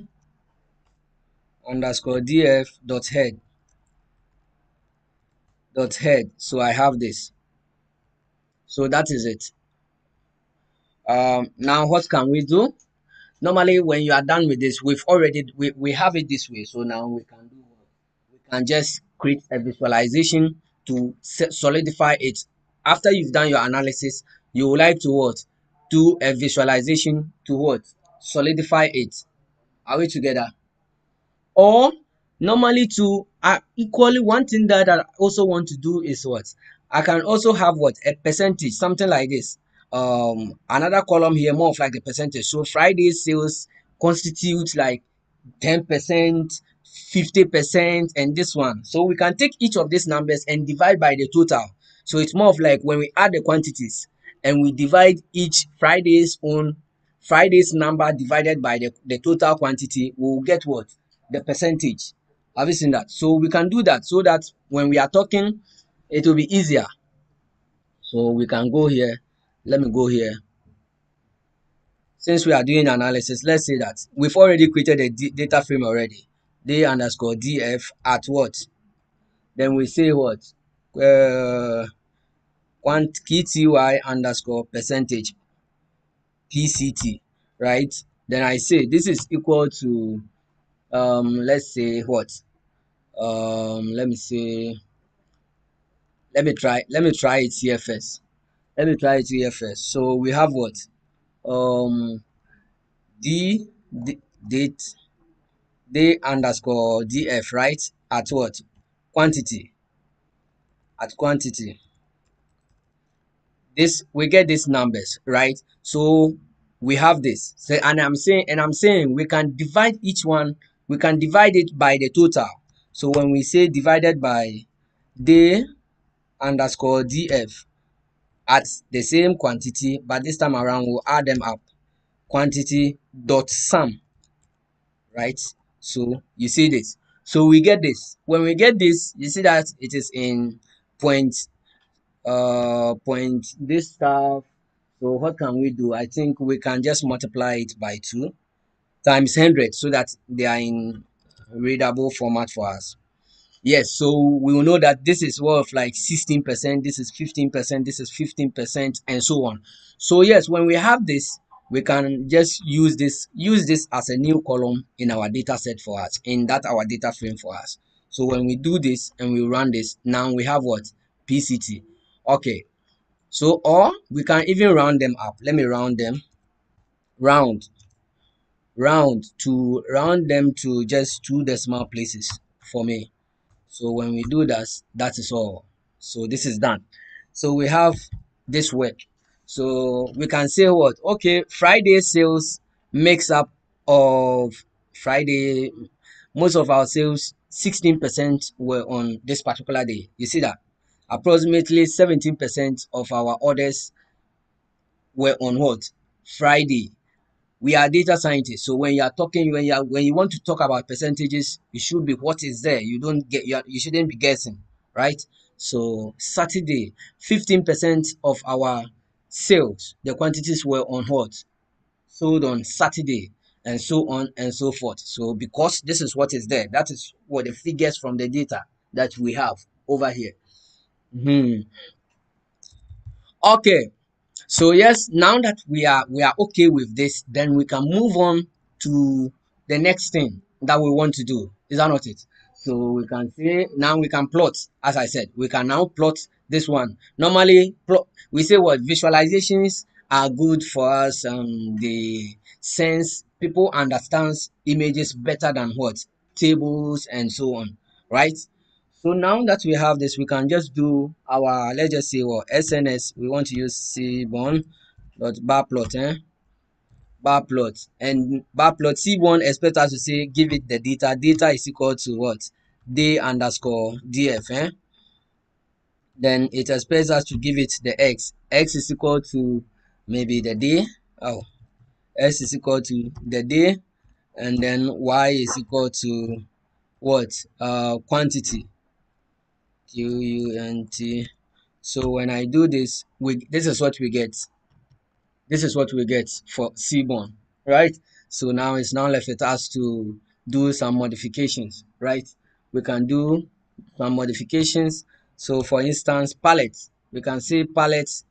underscore df dot head. So I have this. So that is it. Now what can we do? Normally when you are done with this, we have it this way. So now we can do what? We can just create a visualization to solidify it. After you've done your analysis, you would like to what? Do a visualization to what? Solidify it. Are we together? Or normally to equally one thing that I also want to do is what? I can also have what? A percentage, something like this. Another column here, more of like the percentage. So Friday sales constitute like 10%, 50%, and this one. So we can take each of these numbers and divide by the total. So it's more of like when we add the quantities and we divide each Friday's number divided by the total quantity, we'll get what? The percentage. Have you seen that? So we can do that so that when we are talking, it will be easier. So we can go here. Let me go here. Since we are doing analysis, let's say that we've already created a data frame already. Day underscore df at what? Then we say what? Uh, QTY underscore percentage PCT, right? Then I say this is equal to let's say what? Let me say let me try it here first. Let me try it here first. So we have what? Um D, date day underscore df, right? At what? Quantity. At quantity. This we get these numbers, right? So we have this. So, and I'm saying we can divide each one, we can divide it by the total. So when we say divided by day underscore df at the same quantity, but this time around we'll add them up. Quantity dot sum, right? So you see this. So we get this. When we get this, you see that it is in point point this stuff. So what can we do? I think we can just multiply it by 2 times 100 so that they are in readable format for us. Yes, so we will know that this is worth like 16%, this is 15%, this is 15%, and so on. So yes, when we have this, we can just use this as a new column in our data set for us, in that our data frame for us. So when we do this and we run this, now we have what? PCT. Okay. So or we can even round them up. Let me round them. Round round them to just 2 decimal places for me. So when we do that, that is all. So this is done. So we have this work. So we can say what? Okay, Friday sales makes up of Friday. Most of our sales, 16% were on this particular day. You see that? Approximately 17% of our orders were on what? Friday. We are data scientists, so when you are talking, when you want to talk about percentages, it should be what is there. You don't get you shouldn't be guessing, right? So Saturday, 15% of our sales, the quantities were on what? Sold on Saturday, and so on and so forth. So because this is what is there, that is what the figures from the data that we have over here. Mhm. Okay. So yes, now that we are okay with this, then we can move on to the next thing that we want to do. Is that not it? So we can say now we can plot. As I said, we can now plot this one. Normally, we say what visualizations are good for us. The sense people understands images better than what tables and so on, right? So now that we have this, we can just do our, let's just say what SNS, we want to use cbon dot bar plot, bar plot, and bar plot cbon expect us to say give it the data is equal to what? Day underscore df, then it expects us to give it the x is equal to maybe the day, oh, s is equal to the day, and then y is equal to what? Quantity, quant. So when I do this, this is what we get. This is what we get for Seaborn, right? So now it's now left with us to do some modifications, right? We can do some modifications. So for instance, palettes. We can say palettes,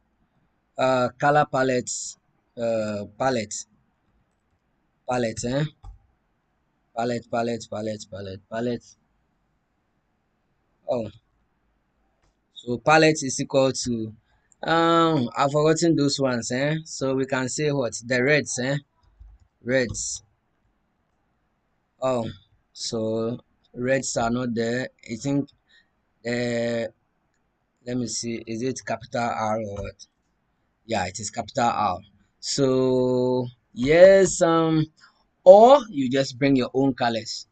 color palettes, palette, palette, palette. Oh, so palette is equal to I've forgotten those ones, so we can say what? The reds, reds. Oh, so reds are not there. I think uh let me see, is it capital R or what? Yeah, it is capital R. So yes, or you just bring your own colors,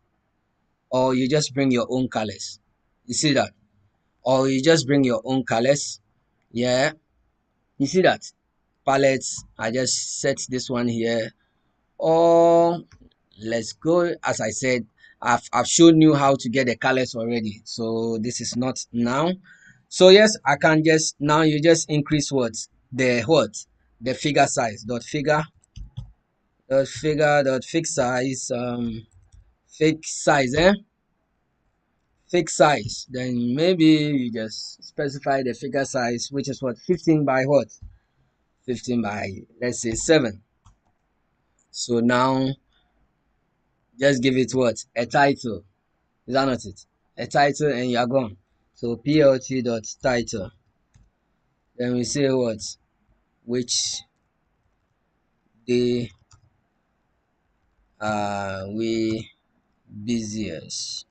or you just bring your own colors. You see that? Or you just bring your own colors. Yeah, you see that? Palettes. I just set this one here. Or let's go. As I said, I've shown you how to get the colors already, so this is not now. So yes, I can just now you just increase what the figure size dot figure size, fixed size, fixed size. Then maybe you just specify the figure size, which is what 15 by what 15 by, let's say, 7. So now just give it what a title. Is that not it? A title and you're gone. So plt dot title. Then we say what? Which day are we busiest?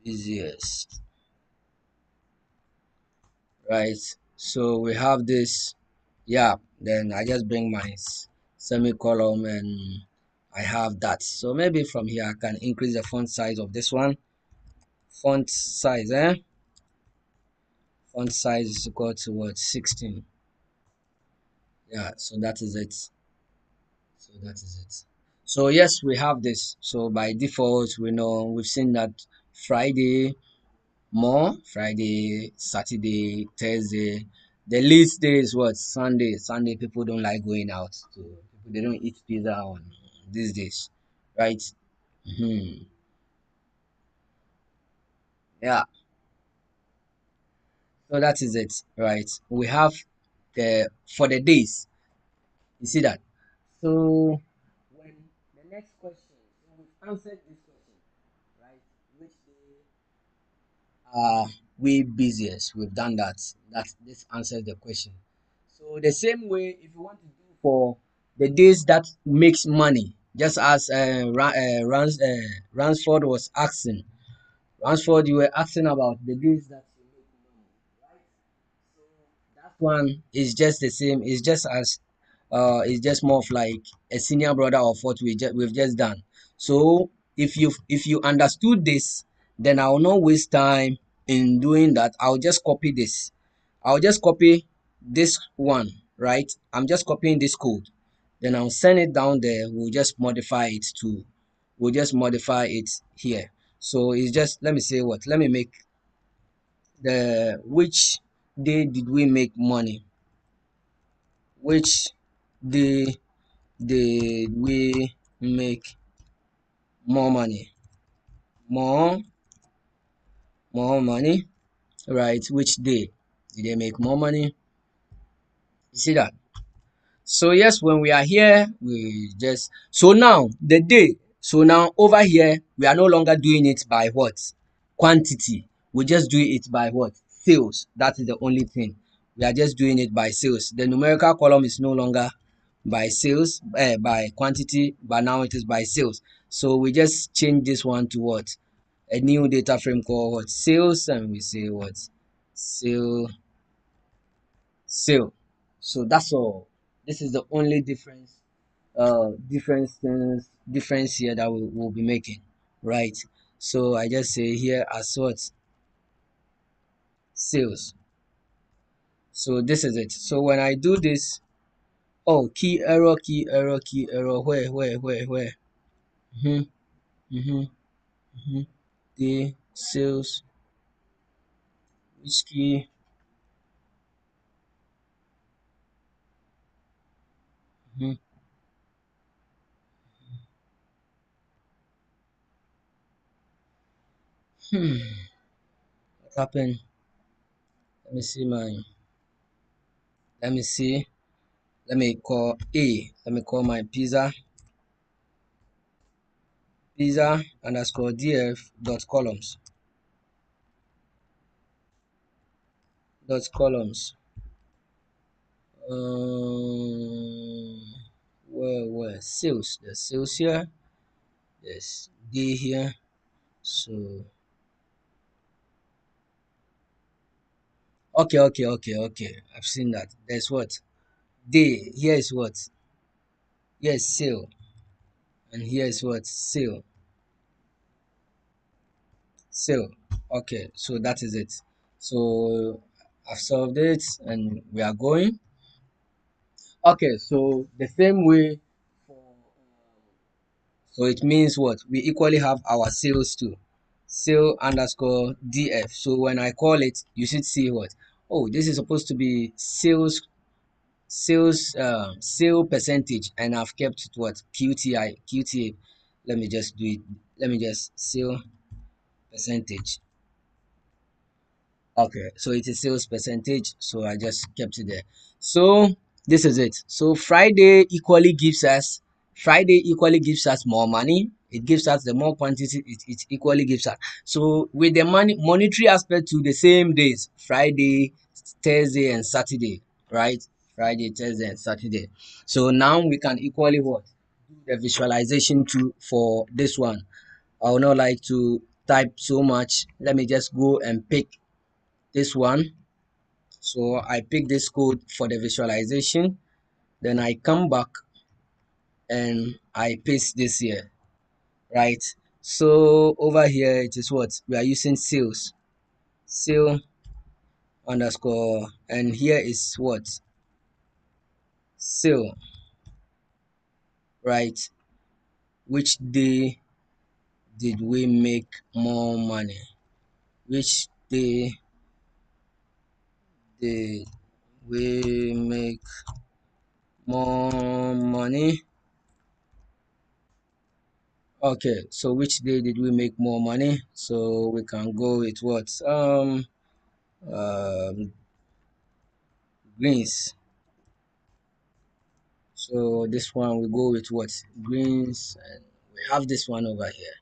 Busiest. Right. So we have this. Yeah, then I just bring my semicolon and I have that. So maybe from here I can increase the font size of this one. Font size, font size is equal to what? 16. Yeah, so that is it. So that is it. So yes, we have this. So by default, we know we've seen that Friday more, Friday, Saturday, Thursday. The least day is what? Sunday. Sunday people don't like going out. So people they don't eat pizza on these days, right? Hmm. Yeah. So that is it, right? We have the for the days. You see that? So when the next question, so we've answered this question, right? Which day we busiest? We've done that. That this answers the question. So the same way, if you want to do for the days that makes money, just as Ransford was asking, Ransford, you were asking about the days that you make money, right? So that one is just the same. It's just more of like a senior brother of what we've just done. So if you understood this, then I will not waste time in doing that. I'll just copy this one, right? I'm just copying this code. Then I'll send it down there. We'll just modify it here. So it's just, let me say what? Let me make the which day did we make money? Which day did we make more money? More, more money, right? Which day did they make more money? You see that? So yes, when we are here, we just so now the day. So now over here, we are no longer doing it by what? Quantity. We just do it by what? Sales. That is the only thing. We are just doing it by sales. The numerical column is no longer by sales, by quantity, but now it is by sales. So we just change this one to what? A new data frame called what? Sales, and we say what? Sale, sale. So that's all. This is the only difference here that we will be making, right? So I just say here as what? Sales. So this is it. So when I do this, oh, key error, key error, key error, where? Mm-hmm, mm-hmm, mm-hmm. The sales, which key? Mm-hmm. Hmm. What happened? Let me see my, let me see. Let me call A. Let me call my pizza underscore df dot columns dot columns. Um, where sales? The sales here. There's D here. So okay. I've seen that. There's what? D. Here is what? Yes, sale. And here is what? Sale. Sale. Okay, so that is it. So I've solved it and we are going. Okay, so the same way for so it means what? We equally have our sales too. Sale underscore df. So when I call it, you should see what? Oh, this is supposed to be sale percentage, and I've kept it what? QTA. Let me just do it. Let me just sale percentage. Okay, so it is sales percentage, so I just kept it there. So this is it. So Friday equally gives us more money. It gives us the more quantity, it equally gives us. So with the monetary aspect to the same days, Friday, Thursday, and Saturday, right? Friday, Thursday, and Saturday. So now we can equally what? Do the visualization to for this one. I would not like to type so much. Let me just go and pick this one. So I pick this code for the visualization, then I come back and I paste this here, right? So over here it is what we are using sales, sale underscore, and here is what sale, right? Which day did we make more money? Which day did we make more money? Okay, so which day did we make more money? So we can go with what? Um greens. So this one we go with what? Greens, and we have this one over here.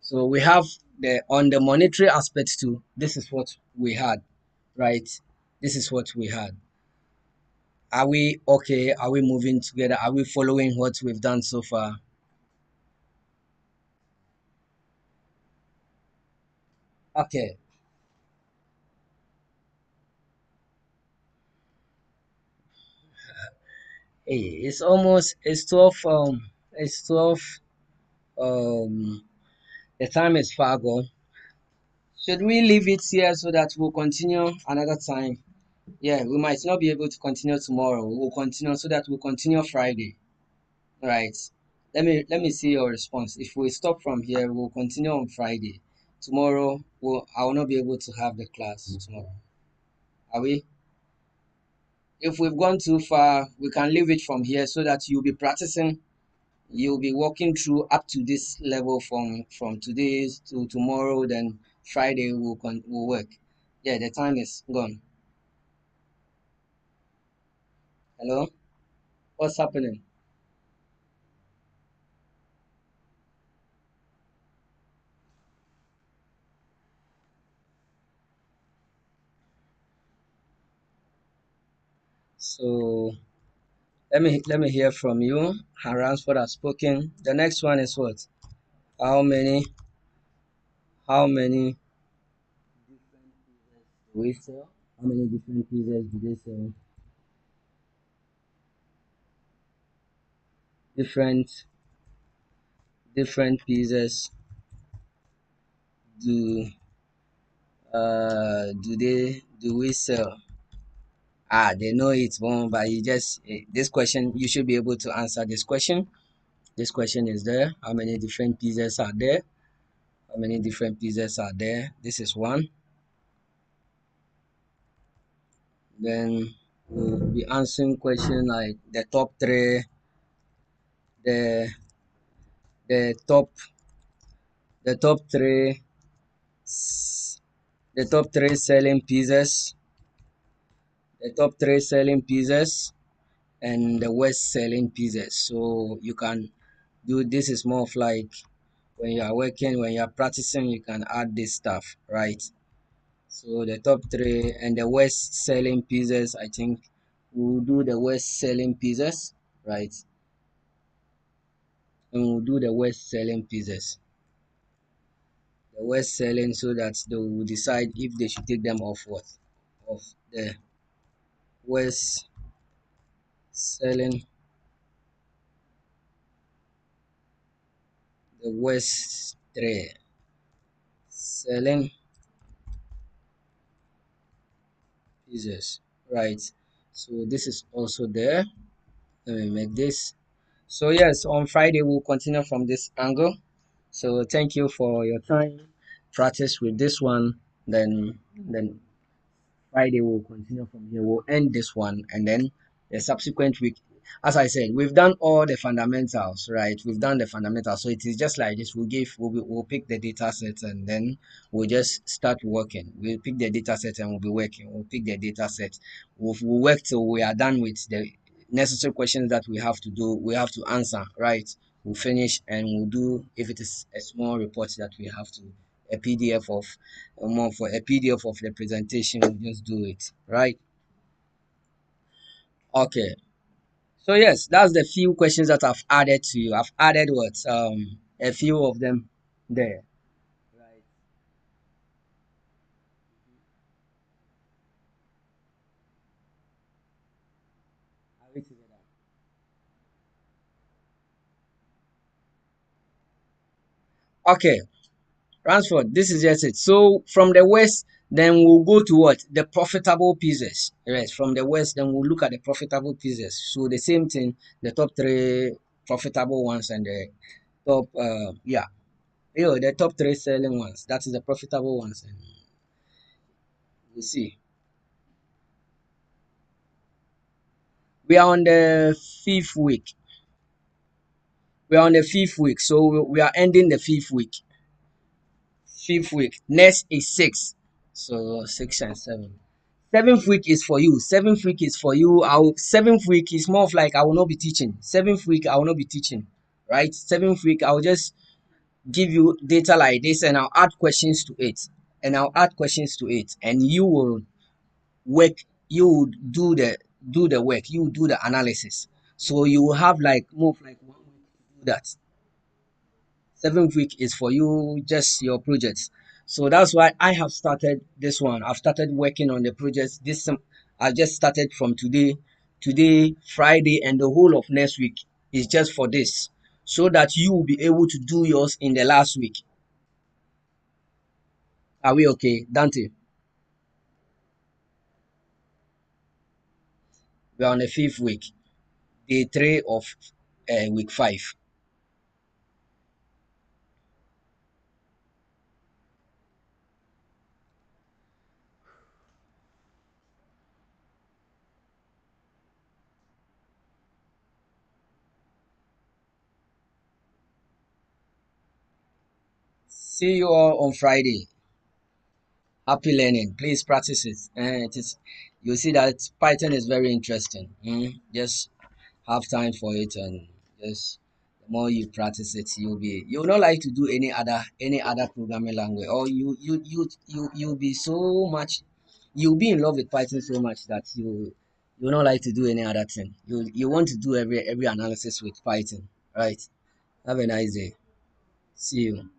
So we have the on the monetary aspect too. This is what we had, right? This is what we had. Are we okay? Are we moving together? Are we following what we've done so far? Okay. Hey, it's 12 it's 12 um the time is far gone. Should we leave it here so that we'll continue another time? Yeah, we might not be able to continue tomorrow. We'll continue so that we'll continue Friday. Right. Let me see your response. If we stop from here, we'll continue on Friday. Tomorrow, I will not be able to have the class tomorrow. Are we? If we've gone too far, we can leave it from here so that you'll be practicing. You'll be walking through up to this level from today to tomorrow. Then Friday will work. Yeah, the time is gone. Hello, what's happening? So let me hear from you. Ransford has spoken. The next one is what? How many how many do we sell? How many different pizzas do they sell? Different different pizzas do do we sell? Ah, they know it one, but you just this question you should be able to answer this question. This question is there. How many different pizzas are there? How many different pizzas are there? This is one. Then we'll be answering question like the the top the top three the top three selling pizzas, the top three selling pizzas, and the worst selling pizzas. So you can do this is more of like when you are working, when you are practicing, you can add this stuff, right? So the top three and the worst selling pizzas, I think we'll do the worst selling pizzas, right? And we'll do the worst selling pizzas. The worst selling so that they will decide if they should take them off what? Of the worst selling the worst three selling pizzas, right? So this is also there. Let me make this. So yes, on Friday we'll continue from this angle. So thank you for your time. Practice with this one. Then Friday we'll continue from here. We'll end this one and then the subsequent week. As I said, we've done all the fundamentals, right? We've done the fundamentals. So it is just like this. We'll pick the data set and then we'll just start working. We'll pick the data set and we'll be working. We'll pick the data set. We'll work till we are done with the necessary questions that we have to do. We have to answer, right? We'll finish and we'll do if it is a small report that we have to a PDF of more for a PDF of the presentation, we'll just do it, right? Okay. So yes, that's the few questions that I've added to you. I've added what? A few of them there. Right. we together? Okay, Ransford, this is just it. So from the west, then we'll go to what? The profitable pieces. Yes, from the west, then we'll look at the profitable pieces. So the same thing, the top three profitable ones and the top, the top three selling ones. That is the profitable ones. And we'll see. We are on the fifth week. We are on the fifth week. So we are ending the fifth week. Fifth week. Next is six. So six and seven. Seventh week is for you. Seventh week is for you. Seventh week is more of like I will not be teaching. Seventh week I will not be teaching. Right? Seventh week I'll just give you data like this and I'll add questions to it. And I'll add questions to it. And you will work, you will do the work, you will do the analysis. So you will have like more of like 1 week to do that. Seventh week is for you, just your projects. So that's why I have started this one. I've started working on the projects. I just started from today, Friday, and the whole of next week is just for this, so that you will be able to do yours in the last week. Are we okay, Dante? We're on the fifth week, day three of week five. See you all on Friday. Happy learning. Please practice it. You'll see that Python is very interesting. Just have time for it, and just the more you practice it, you'll not like to do any other programming language, or you'll be so much, you'll be in love with Python so much that you'll not like to do any other thing. You want to do every analysis with Python, right? Have a nice day. See you.